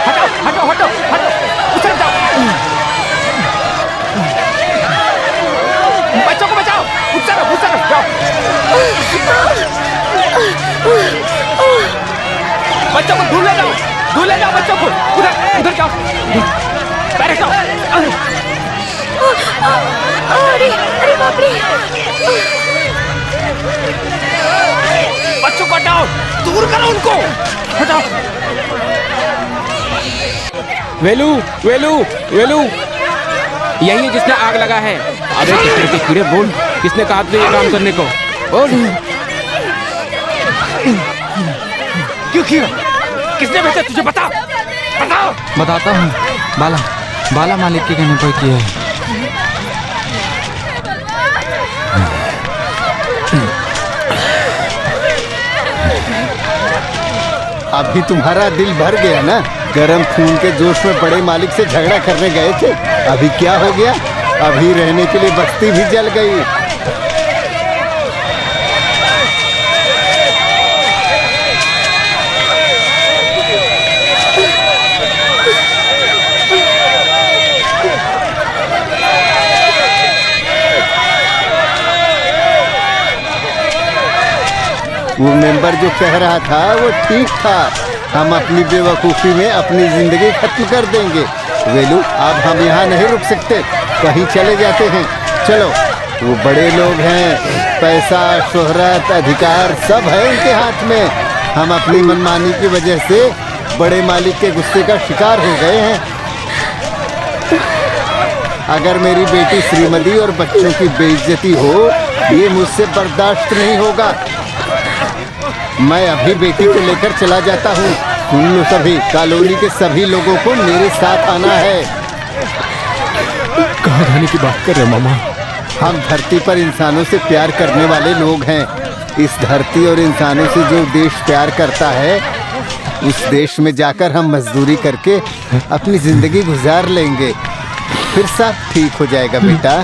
हटो, हटो, हटो, हटो, उतर जाओ। बच्चों को बचाओ, उतर जाओ। बच्चों को ढूंढ ले जाओ बच्चों को। उधर जाओ, बैठ जाओ।
अरे बाप रे।
बच्चों को हटाओ, दूर करो उनको, हटाओ।
वेलू वेलू वेलू, यही है जिसने आग लगा है। अबे कितने के कीड़े, बोल किसने कहा तुझे ये काम करने को? बोल।
क्यों किया? किसने भेजा तुझे? बताओ।
बताता हूँ। बाला मालिक के कहने पर किया है।
अभी तुम्हारा दिल भर गया ना? गरम खून के जोश में बड़े मालिक से झगड़ा करने गए थे। अभी क्या हो गया? अभी रहने के लिए बस्ती भी जल गई। वो मेंबर जो कह रहा था वो ठीक था। हम अपनी बेवकूफ़ी में अपनी जिंदगी खत्म कर देंगे। वेलू, अब हम यहाँ नहीं रुक सकते, कहीं चले जाते हैं। चलो, वो बड़े लोग हैं, पैसा, शोहरत, अधिकार सब है उनके हाथ में। हम अपनी मनमानी की वजह से बड़े मालिक के गुस्से का शिकार हो गए हैं। अगर मेरी बेटी श्रीमती और बच्चों की बेइज्जती हो, ये मुझसे बर्दाश्त नहीं होगा। मैं अभी बेटी को लेकर चला जाता हूँ। सुन लो सभी, कॉलोनी के सभी लोगों को मेरे साथ आना है।
कहाँ जाने की बात कर रहे हो मामा?
हम धरती पर इंसानों से प्यार करने वाले लोग हैं। इस धरती और इंसानों से जो देश प्यार करता है, उस देश में जाकर हम मजदूरी करके अपनी जिंदगी गुजार लेंगे। फिर सब ठीक हो जाएगा बेटा।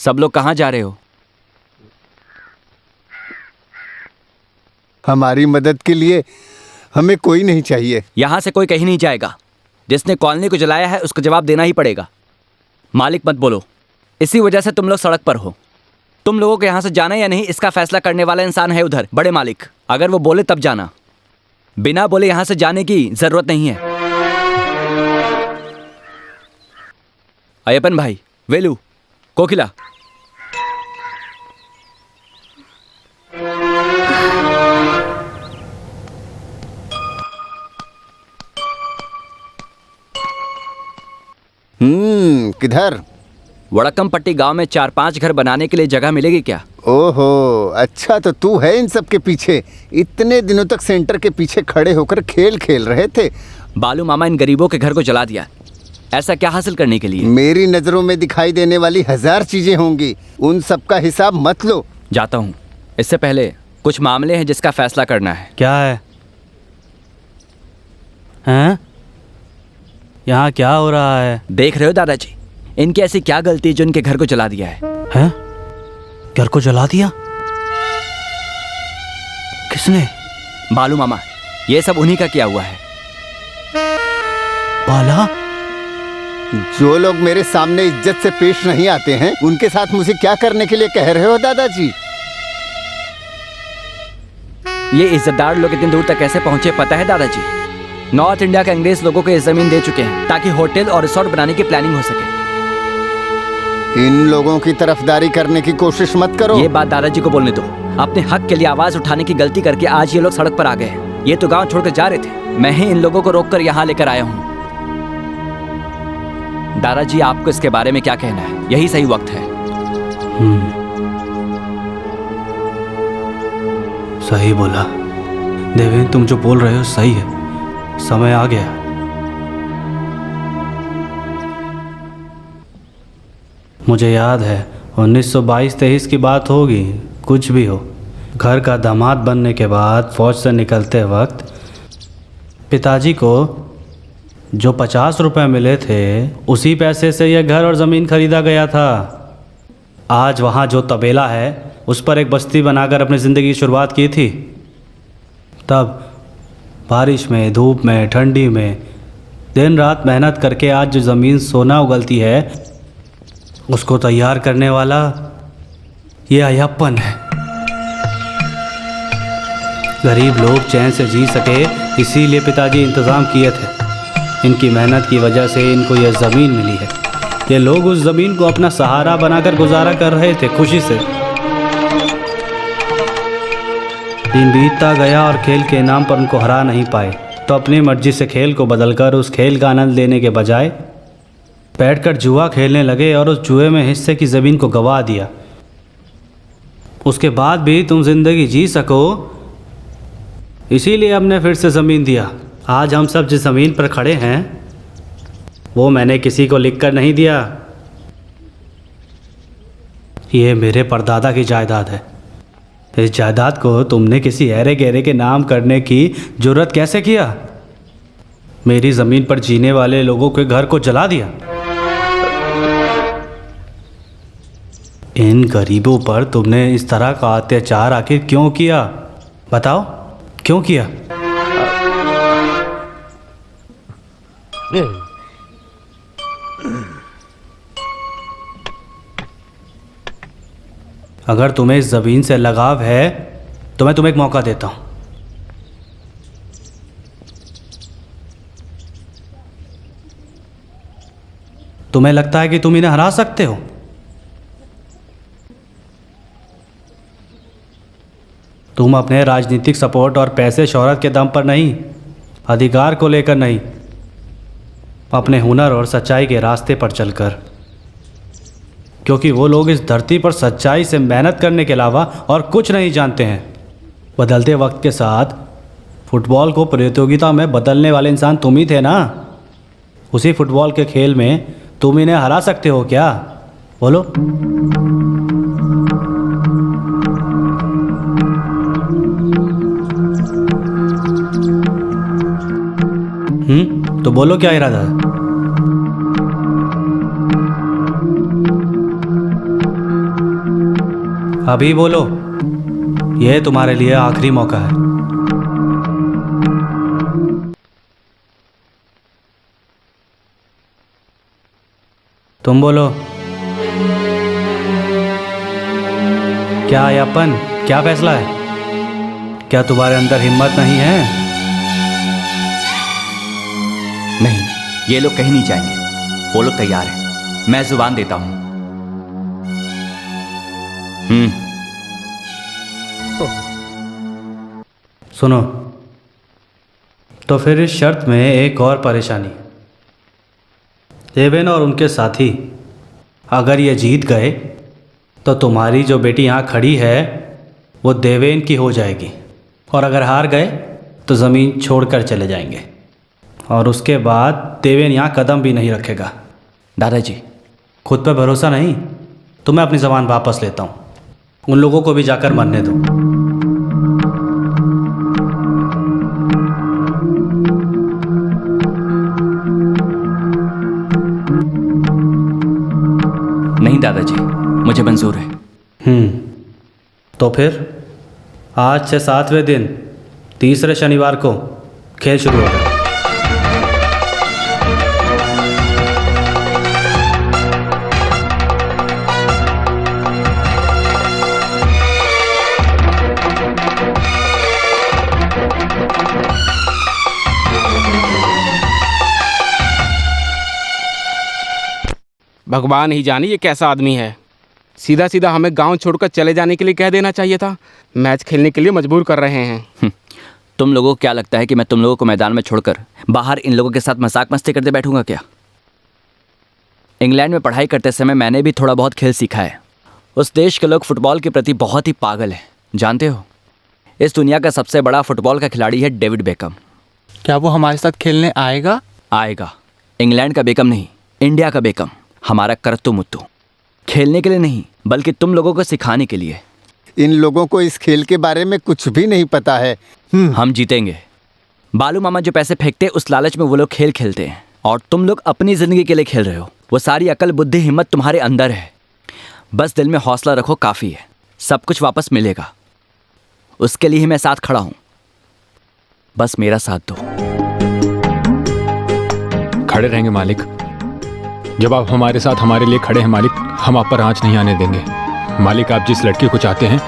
सब लोग कहाँ जा रहे हो?
हमारी मदद के लिए हमें कोई नहीं चाहिए।
यहाँ से कोई कहीं नहीं जाएगा। जिसने कॉलोनी को जलाया है उसका जवाब देना ही पड़ेगा। मालिक मत बोलो, इसी वजह से तुम लोग सड़क पर हो। तुम लोगों को यहाँ से जाना या नहीं इसका फैसला करने वाला इंसान है उधर, बड़े मालिक। अगर वो बोले तब जाना, बिना बोले यहाँ से जाने की जरूरत नहीं है। अय्यपन भाई, वेलू, कोकिला,
किधर?
वड़कमपट्टी गांव में 4-5 घर बनाने के लिए जगह मिलेगी क्या?
ओहो, अच्छा तो तू है इन सब के पीछे। इतने दिनों तक सेंटर के पीछे खड़े होकर खेल खेल रहे थे।
बालू मामा इन गरीबों के घर को जला दिया, ऐसा क्या हासिल करने के लिए?
मेरी नजरों में दिखाई देने वाली 1000 चीजें होंगी, उन सब का हिसाब मत लो।
जाता हूँ, इससे पहले कुछ मामले हैं जिसका फैसला करना है।
क्या है? हैं? यहाँ क्या हो रहा है?
देख रहे हो दादाजी, इनकी ऐसी क्या गलती जो इनके घर को जला दिया है?
हैं? घर को जला दिया? किसने?
बालू मामा, ये सब उन्हीं का किया हुआ है।
बाला?
जो लोग मेरे सामने इज्जत से पेश नहीं आते हैं उनके साथ मुझे क्या करने के लिए कह रहे हो दादाजी?
ये इज्जतदार लोग इतनी दूर तक कैसे पहुंचे पता है दादाजी? नॉर्थ इंडिया के अंग्रेज लोगों को ये जमीन दे चुके हैं ताकि होटल और रिसोर्ट बनाने की प्लानिंग हो सके।
इन लोगों की तरफदारी करने की कोशिश मत करो।
ये बात दादाजी को बोलने दो। अपने हक के लिए आवाज उठाने की गलती करके आज ये लोग सड़क पर आ गए हैं। ये तो गांव छोड़कर जा रहे थे, मैं ही इन लोगों को रोककर यहाँ लेकर आया हूँ। दादाजी, आपको इसके बारे में क्या कहना है? यही सही वक्त है।
सही बोला देवेंद्र, तुम जो बोल रहे हो सही है। समय आ गया। मुझे याद है 1922-23 की बात होगी, कुछ भी हो। घर का दामाद बनने के बाद फौज से निकलते वक्त पिताजी को जो 50 रुपए मिले थे उसी पैसे से यह घर और ज़मीन खरीदा गया था। आज वहाँ जो तबेला है उस पर एक बस्ती बनाकर अपनी ज़िंदगी की शुरुआत की थी। तब बारिश में, धूप में, ठंडी में दिन रात मेहनत करके आज जो ज़मीन सोना उगलती है उसको तैयार करने वाला ये अय्यप्पन है। गरीब लोग चैन से जी सके इसीलिए पिताजी इंतज़ाम किए थे। इनकी मेहनत की वजह से इनको यह ज़मीन मिली है। ये लोग उस ज़मीन को अपना सहारा बनाकर गुजारा कर रहे थे खुशी से। दिन बीतता गया और खेल के नाम पर उनको हरा नहीं पाए, तो अपनी मर्जी से खेल को बदलकर उस खेल का आनंद लेने के बजाय बैठकर जुआ खेलने लगे और उस जुए में हिस्से की ज़मीन को गंवा दिया। उसके बाद भी तुम ज़िंदगी जी सको इसीलिए हमने फिर से ज़मीन दिया। आज हम सब जिस ज़मीन पर खड़े हैं वो मैंने किसी को लिखकर नहीं दिया। ये मेरे परदादा की जायदाद है। इस जायदाद को तुमने किसी ऐरे गहरे के नाम करने की जुर्रत कैसे किया? मेरी ज़मीन पर जीने वाले लोगों के घर को जला दिया। इन गरीबों पर तुमने इस तरह का अत्याचार आखिर क्यों किया? बताओ, क्यों किया? अगर तुम्हें इस ज़मीन से लगाव है तो मैं तुम्हें एक मौका देता हूं। तुम्हें लगता है कि तुम इन्हें हरा सकते हो? तुम अपने राजनीतिक सपोर्ट और पैसे शोहरत के दम पर नहीं, अधिकार को लेकर नहीं, अपने हुनर और सच्चाई के रास्ते पर चलकर। क्योंकि वो लोग इस धरती पर सच्चाई से मेहनत करने के अलावा और कुछ नहीं जानते हैं। बदलते वक्त के साथ फुटबॉल को प्रतियोगिता में बदलने वाले इंसान तुम ही थे ना। उसी फुटबॉल के खेल में तुम इन्हें हरा सकते हो क्या? बोलो। तो बोलो क्या इरादा है? अभी बोलो, ये तुम्हारे लिए आखिरी मौका है। तुम बोलो, क्या यापन, क्या फैसला है? क्या तुम्हारे अंदर हिम्मत नहीं है?
नहीं, ये लोग कहीं नहीं जाएंगे। वो लोग तैयार हैं। मैं जुबान देता हूं।
सुनो, तो फिर इस शर्त में एक और परेशानी। देवेन और उनके साथी अगर ये जीत गए तो तुम्हारी जो बेटी यहाँ खड़ी है वो देवेन की हो जाएगी, और अगर हार गए तो ज़मीन छोड़कर चले जाएंगे, और उसके बाद देवेन यहाँ कदम भी नहीं रखेगा।
दादाजी,
खुद पर भरोसा नहीं तो मैं अपनी ज़बान वापस लेता हूँ। उन लोगों को भी जाकर मरने दो।
नहीं दादाजी, मुझे मंजूर है।
तो फिर आज से 7वें दिन तीसरे शनिवार को खेल शुरू होगा।
भगवान ही जाने ये कैसा आदमी है। सीधा सीधा हमें गांव छोड़कर चले जाने के लिए कह देना चाहिए था। मैच खेलने के लिए मजबूर कर रहे हैं।
तुम लोगों को क्या लगता है कि मैं तुम लोगों को मैदान में छोड़कर बाहर इन लोगों के साथ मजाक मस्ती करते बैठूंगा क्या? इंग्लैंड में पढ़ाई करते समय मैंने भी थोड़ा बहुत खेल सीखा है। उस देश के लोग फुटबॉल के प्रति बहुत ही पागल हैं। जानते हो, इस दुनिया का सबसे बड़ा फुटबॉल का खिलाड़ी है डेविड बेकम।
क्या वो हमारे साथ खेलने आएगा?
आएगा। इंग्लैंड का बेकम नहीं, इंडिया का बेकम। हमारा करतु मुत्तू। खेलने के लिए नहीं, बल्कि तुम लोगों को सिखाने के लिए।
इन लोगों को इस खेल के बारे में कुछ भी नहीं पता है।
हम जीतेंगे। बालू मामा जो पैसे फेंकते उस लालच में वो लोग खेल खेलते हैं, और तुम लोग अपनी जिंदगी के लिए खेल रहे हो। वो सारी अकल, बुद्धि, हिम्मत तुम्हारे अंदर है। बस दिल में हौसला रखो, काफी है। सब कुछ वापस मिलेगा। उसके लिए ही मैं साथ खड़ा हूं। बस मेरा साथ दो।
खड़े रहेंगे मालिक। जब आप हमारे साथ हमारे लिए खड़े हैं मालिक, हम आप पर आंच नहीं आने देंगे। मालिक, आप जिस लड़की को चाहते हैं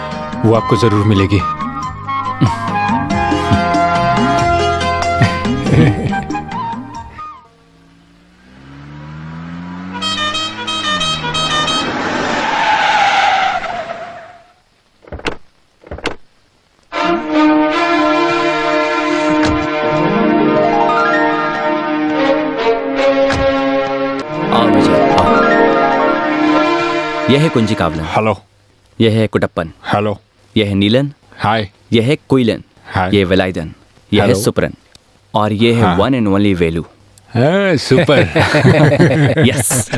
वो आपको जरूर मिलेगी।
यह है कुंजी कावलन।
हेलो।
यह है कुटप्पन।
हेलो।
यह है नीलन।
हाय।
यह है कुइलन।
हाय।
यह है वेलाइदन। यह है सुप्रन। और यह है one and only Velu.
Super.
Yes.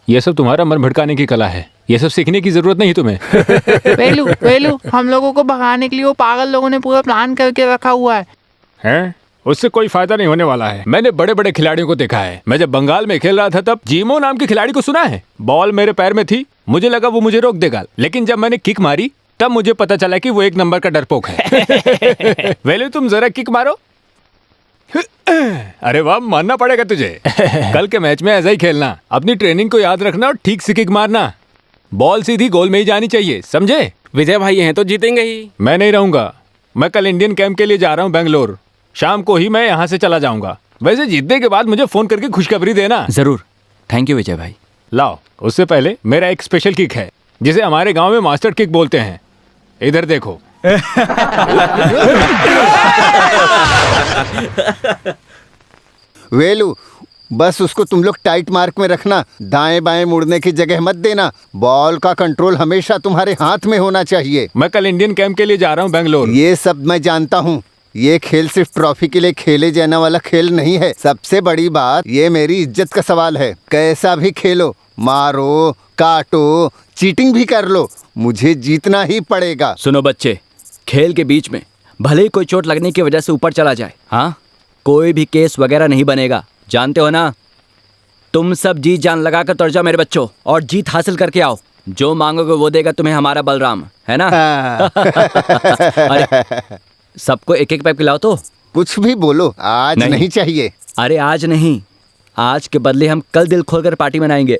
यह सब तुम्हारा मन भटकाने की कला है। ये सब सीखने की जरूरत नहीं तुम्हें।
वेलू वेलू, हम लोगों को भगाने के लिए वो पागल लोगों ने पूरा प्लान करके रखा हुआ है।
हैं? उससे कोई फायदा नहीं होने वाला है। मैंने बड़े बड़े खिलाड़ियों को देखा है। मैं जब बंगाल में खेल रहा था तब जीमो नाम के खिलाड़ी को सुना है। बॉल मेरे पैर में थी, मुझे लगा वो मुझे रोक देगा, लेकिन जब मैंने किक मारी तब मुझे पता चला कि वो 1 नंबर का डरपोक है। वेलू तुम जरा किक मारो। अरे वाह, मानना पड़ेगा तुझे। कल के मैच में ऐसा ही खेलना, अपनी ट्रेनिंग को याद रखना और ठीक से किक मारना। बॉल सीधी गोल में ही जानी चाहिए, समझे?
विजय भाई हैं तो जीतेंगे ही।
मैं नहीं रहूंगा। मैं कल इंडियन कैंप के लिए जा रहा हूँ बेंगलोर। शाम को ही मैं यहाँ से चला जाऊंगा। वैसे जीतने के बाद मुझे फोन करके खुशखबरी देना।
जरूर। थैंक यू विजय भाई।
लाओ, उससे पहले मेरा एक स्पेशल किक है जिसे हमारे गांव में मास्टर किक बोलते हैं। इधर देखो।
वेलू, बस उसको तुम लोग टाइट मार्क में रखना, दाएं बाएं मुड़ने की जगह मत देना। बॉल का कंट्रोल हमेशा तुम्हारे हाथ में होना चाहिए।
मैं कल इंडियन कैंप के लिए जा रहा हूँ बेंगलोर।
ये सब मैं जानता हूँ। ये खेल सिर्फ ट्रॉफी के लिए खेले जाने वाला खेल नहीं है। सबसे बड़ी बात, ये मेरी इज्जत का सवाल है। कैसा भी खेलो, मारो, काटो, चीटिंग भी कर लो, मुझे जीतना ही पड़ेगा।
सुनो बच्चे, खेल के बीच में भले ही कोई चोट लगने की वजह से ऊपर चला जाए, हाँ, कोई भी केस वगैरह नहीं बनेगा, जानते हो ना? तुम सब जी जान लगा कर तोड़ जाओ मेरे बच्चों, और जीत हासिल करके आओ। जो मांगोगे वो देगा तुम्हें हमारा बलराम, है ना? अरे सबको एक एक पैप खिलाओ तो।
कुछ भी बोलो, आज नहीं चाहिए।
अरे आज नहीं, आज के बदले हम कल दिल खोलकर पार्टी मनाएंगे।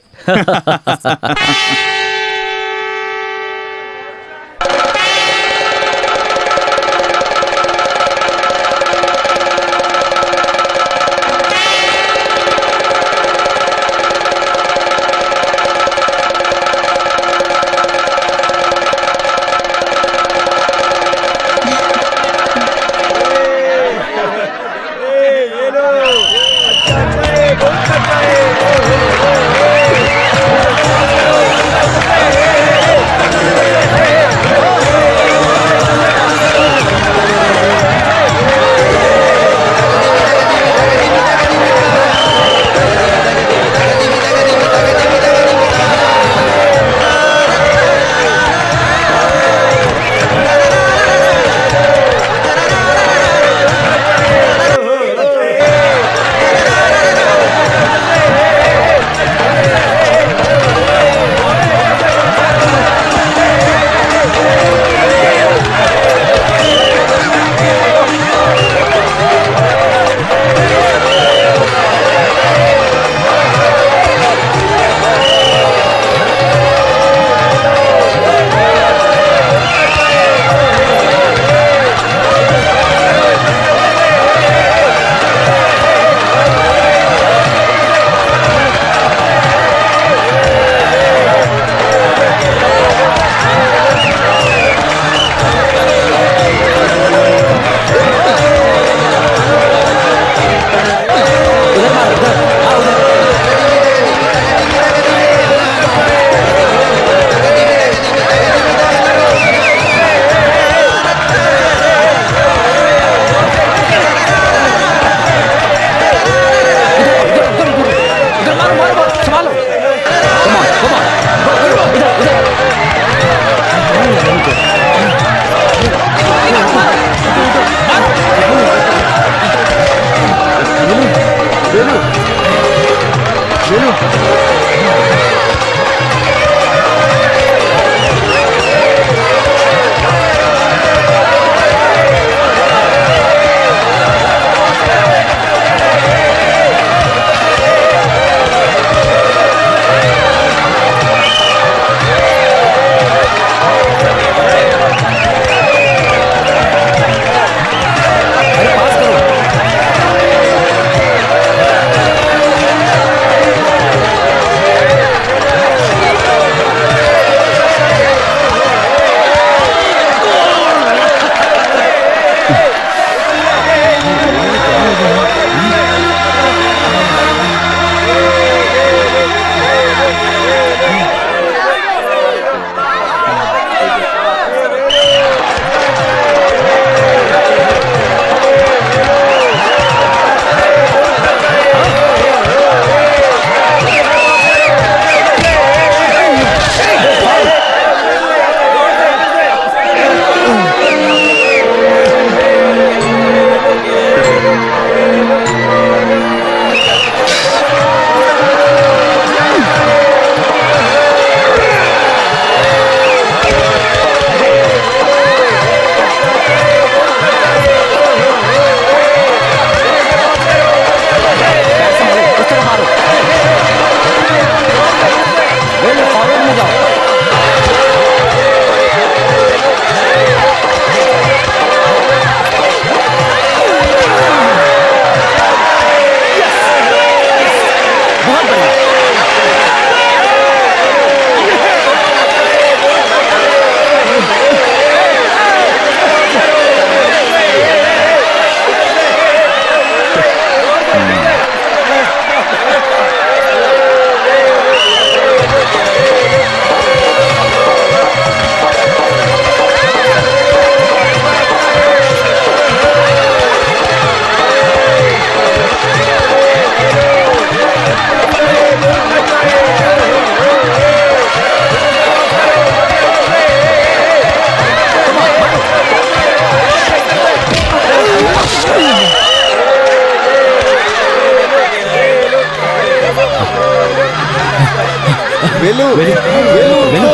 वेलू वेलू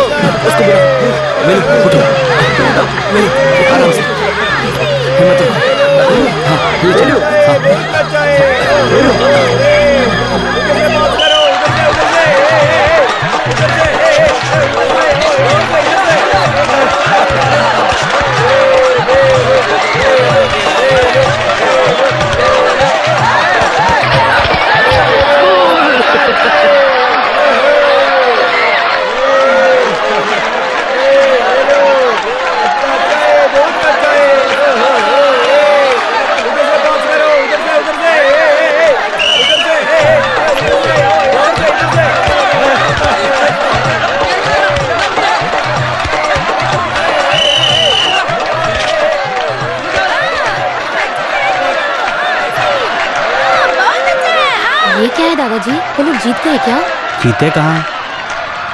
उसको बुला। वेलू उठो। वेलू आराम से, हिम्मत रखो। हाँ ये चलो।
ये क्या है दादाजी, वो लोग जीत गए क्या?
जीते कहाँ,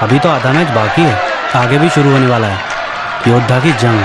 अभी तो आधा मैच बाकी है, आगे भी शुरू होने वाला है योद्धा की जंग।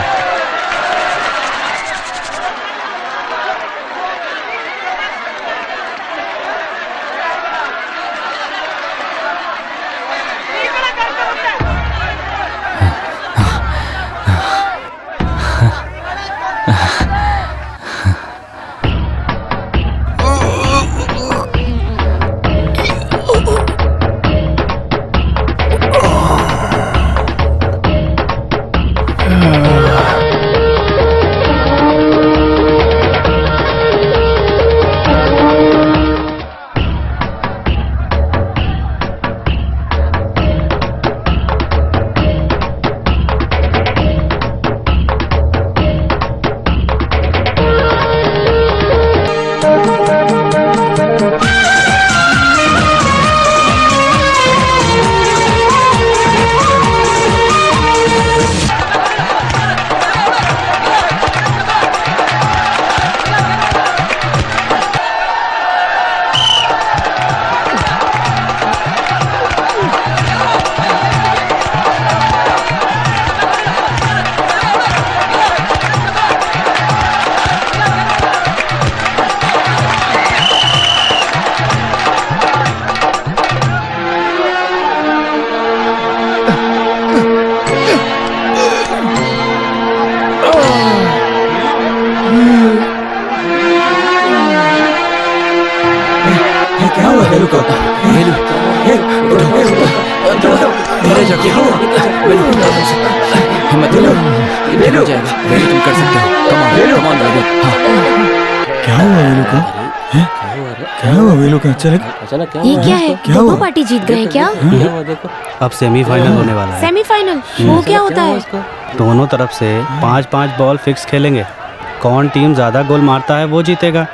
हिम्मत लो, ये हो जाएगा। वेलू तुम कर सकते हो। कम ऑन कम ऑन वेलू।
क्या हुआ वेलू को? क्या हुआ वेलू को?
अचानक
ये क्या है? दोनों पार्टी जीत गए क्या?
अब सेमीफाइनल होने वाला है।
सेमीफाइनल वो क्या होता है?
दोनों तरफ से 5-5 बॉल फिक्स खेलेंगे, कौन टीम ज्यादा गोल मारता है वो जीतेगा।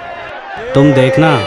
तुम देखना।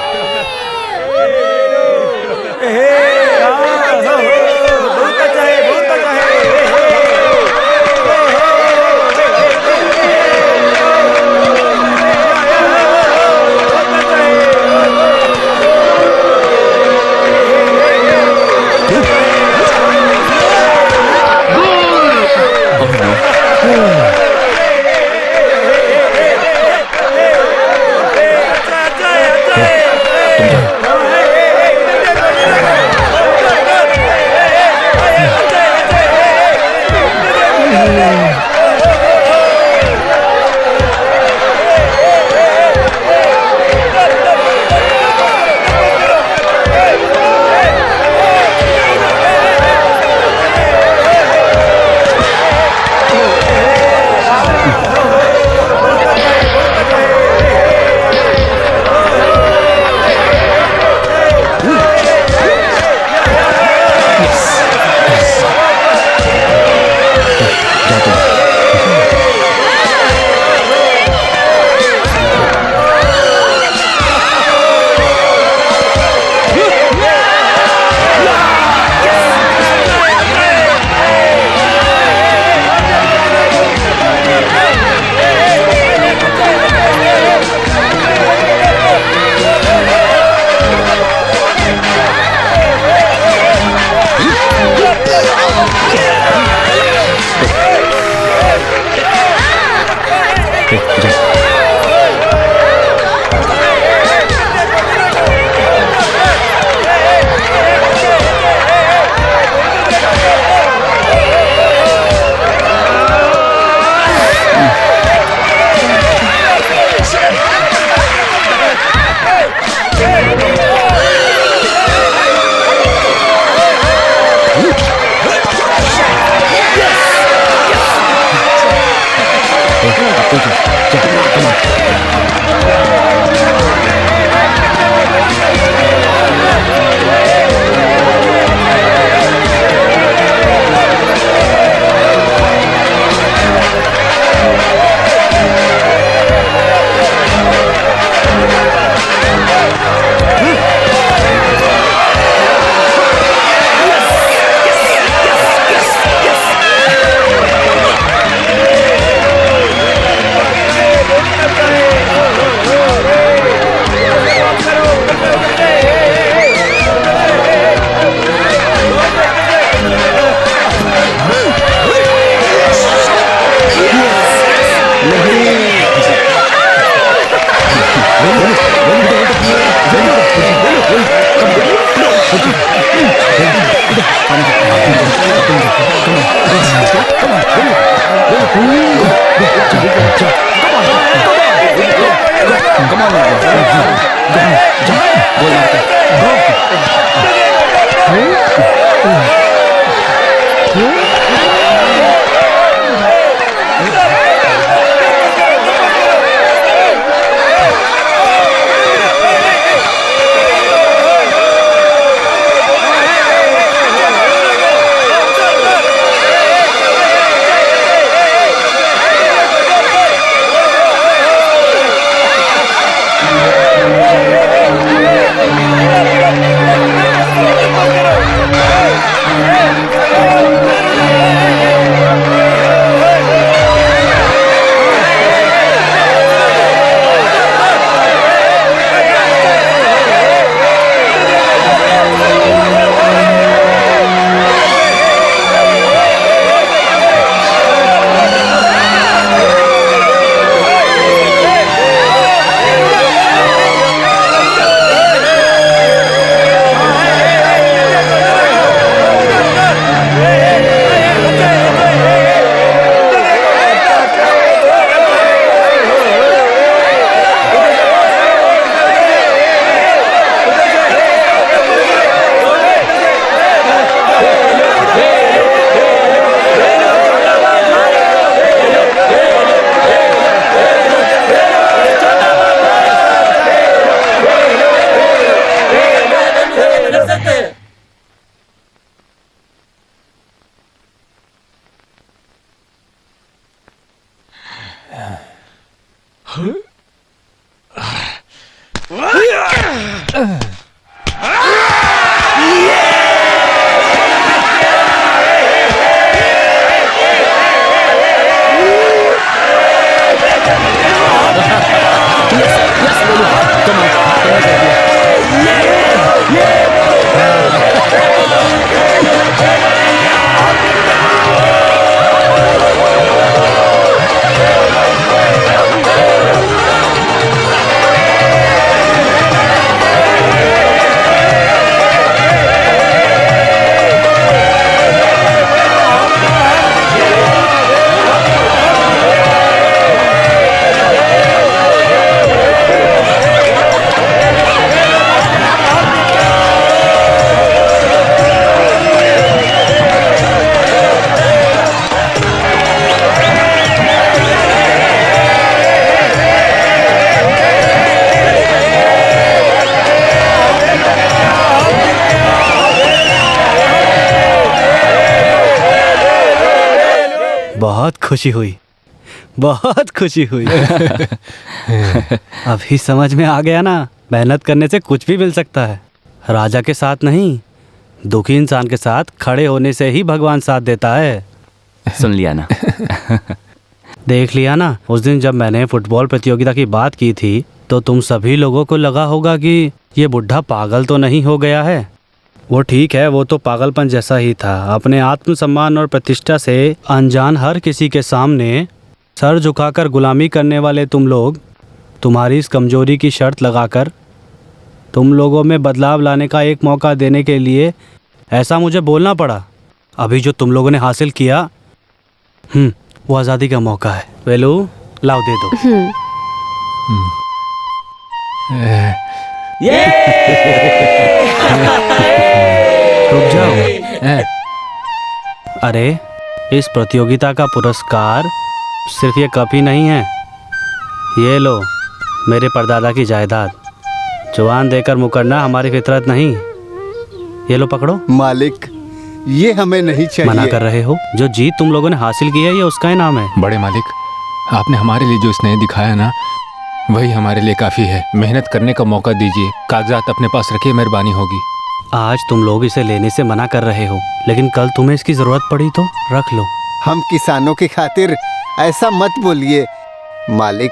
बहुत खुशी हुई, बहुत खुशी हुई। अभी समझ में आ गया ना, मेहनत करने से कुछ भी मिल सकता है। राजा के साथ नहीं, दुखी इंसान के साथ खड़े होने से ही भगवान साथ देता है।
सुन लिया ना?
देख लिया ना, उस दिन जब मैंने फुटबॉल प्रतियोगिता की बात की थी तो तुम सभी लोगों को लगा होगा कि ये बुढ़ा पागल तो नहीं हो गया है। वो ठीक है, वो तो पागलपन जैसा ही था। अपने आत्मसम्मान और प्रतिष्ठा से अनजान हर किसी के सामने सर झुकाकर गुलामी करने वाले तुम लोग, तुम्हारी इस कमजोरी की शर्त लगाकर तुम लोगों में बदलाव लाने का एक मौका देने के लिए ऐसा मुझे बोलना पड़ा। अभी जो तुम लोगों ने हासिल किया वो आज़ादी का मौका है। वेलू, लाओ दे दो। रुक जाओ। अरे, इस प्रतियोगिता का पुरस्कार सिर्फ ये कप ही नहीं है, ये लो मेरे परदादा की जायदाद। जवान देकर मुकरना हमारी फितरत नहीं। ये लो पकड़ो।
मालिक, ये हमें नहीं चाहिए।
मना कर रहे हो? जो जीत तुम लोगों ने हासिल की है ये उसका इनाम है।
बड़े मालिक, आपने हमारे लिए जो स्नेह दिखाया ना, वही हमारे लिए काफ़ी है। मेहनत करने का मौका दीजिए, कागजात अपने पास रखिए, मेहरबानी होगी।
आज तुम लोग इसे लेने से मना कर रहे हो, लेकिन कल तुम्हें इसकी ज़रूरत पड़ी तो रख लो।
हम किसानों की खातिर ऐसा मत बोलिए मालिक।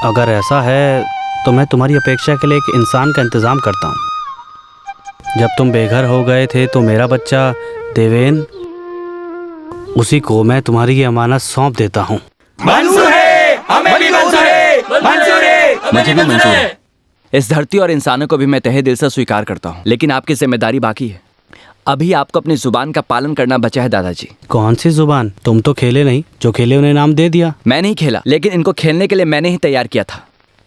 अगर ऐसा है तो मैं तुम्हारी अपेक्षा के लिए एक इंसान का इंतज़ाम करता हूँ। जब तुम बेघर हो गए थे तो मेरा बच्चा देवेन, उसी को मैं तुम्हारी ये अमानत सौंप देता हूँ।
मंजूर है, हमें भी मंजूर है, मंजूर है, मुझे भी मंजूर है। इस धरती और इंसानों को भी मैं तहे दिल से स्वीकार करता हूँ, लेकिन आपकी जिम्मेदारी बाकी है। अभी आपको अपनी जुबान का पालन करना बचा है दादाजी।
कौन सी जुबान? तुम तो खेले नहीं, जो खेले उन्हें इनाम दे दिया।
मैं नहीं खेला, लेकिन इनको खेलने के लिए मैंने ही तैयार किया था।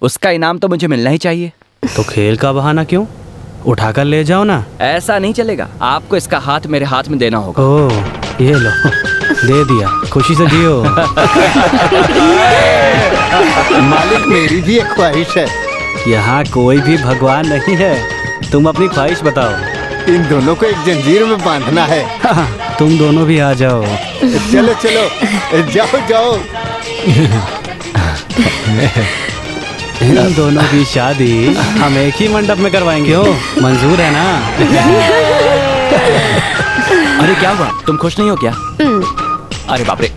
उसका इनाम तो मुझे मिलना ही चाहिए।
तो खेल का बहाना क्यों? उठाकर ले जाओ ना।
ऐसा नहीं चलेगा, आपको इसका हाथ मेरे हाथ में देना होगा।
ओह, ये लो, दे दिया, खुशी से जियो।
मालिक, मेरी भी एक ख्वाहिश है।
यहाँ कोई भी भगवान नहीं है, तुम अपनी ख्वाहिश बताओ।
इन दोनों को एक जंजीर में बांधना है।
तुम दोनों भी आ जाओ।
चलो चलो, जाओ जाओ।
इन दोनों की शादी हम एक ही मंडप में करवाएंगे। हो मंजूर है ना?
अरे क्या हुआ, तुम खुश नहीं हो क्या? अरे बाप रे।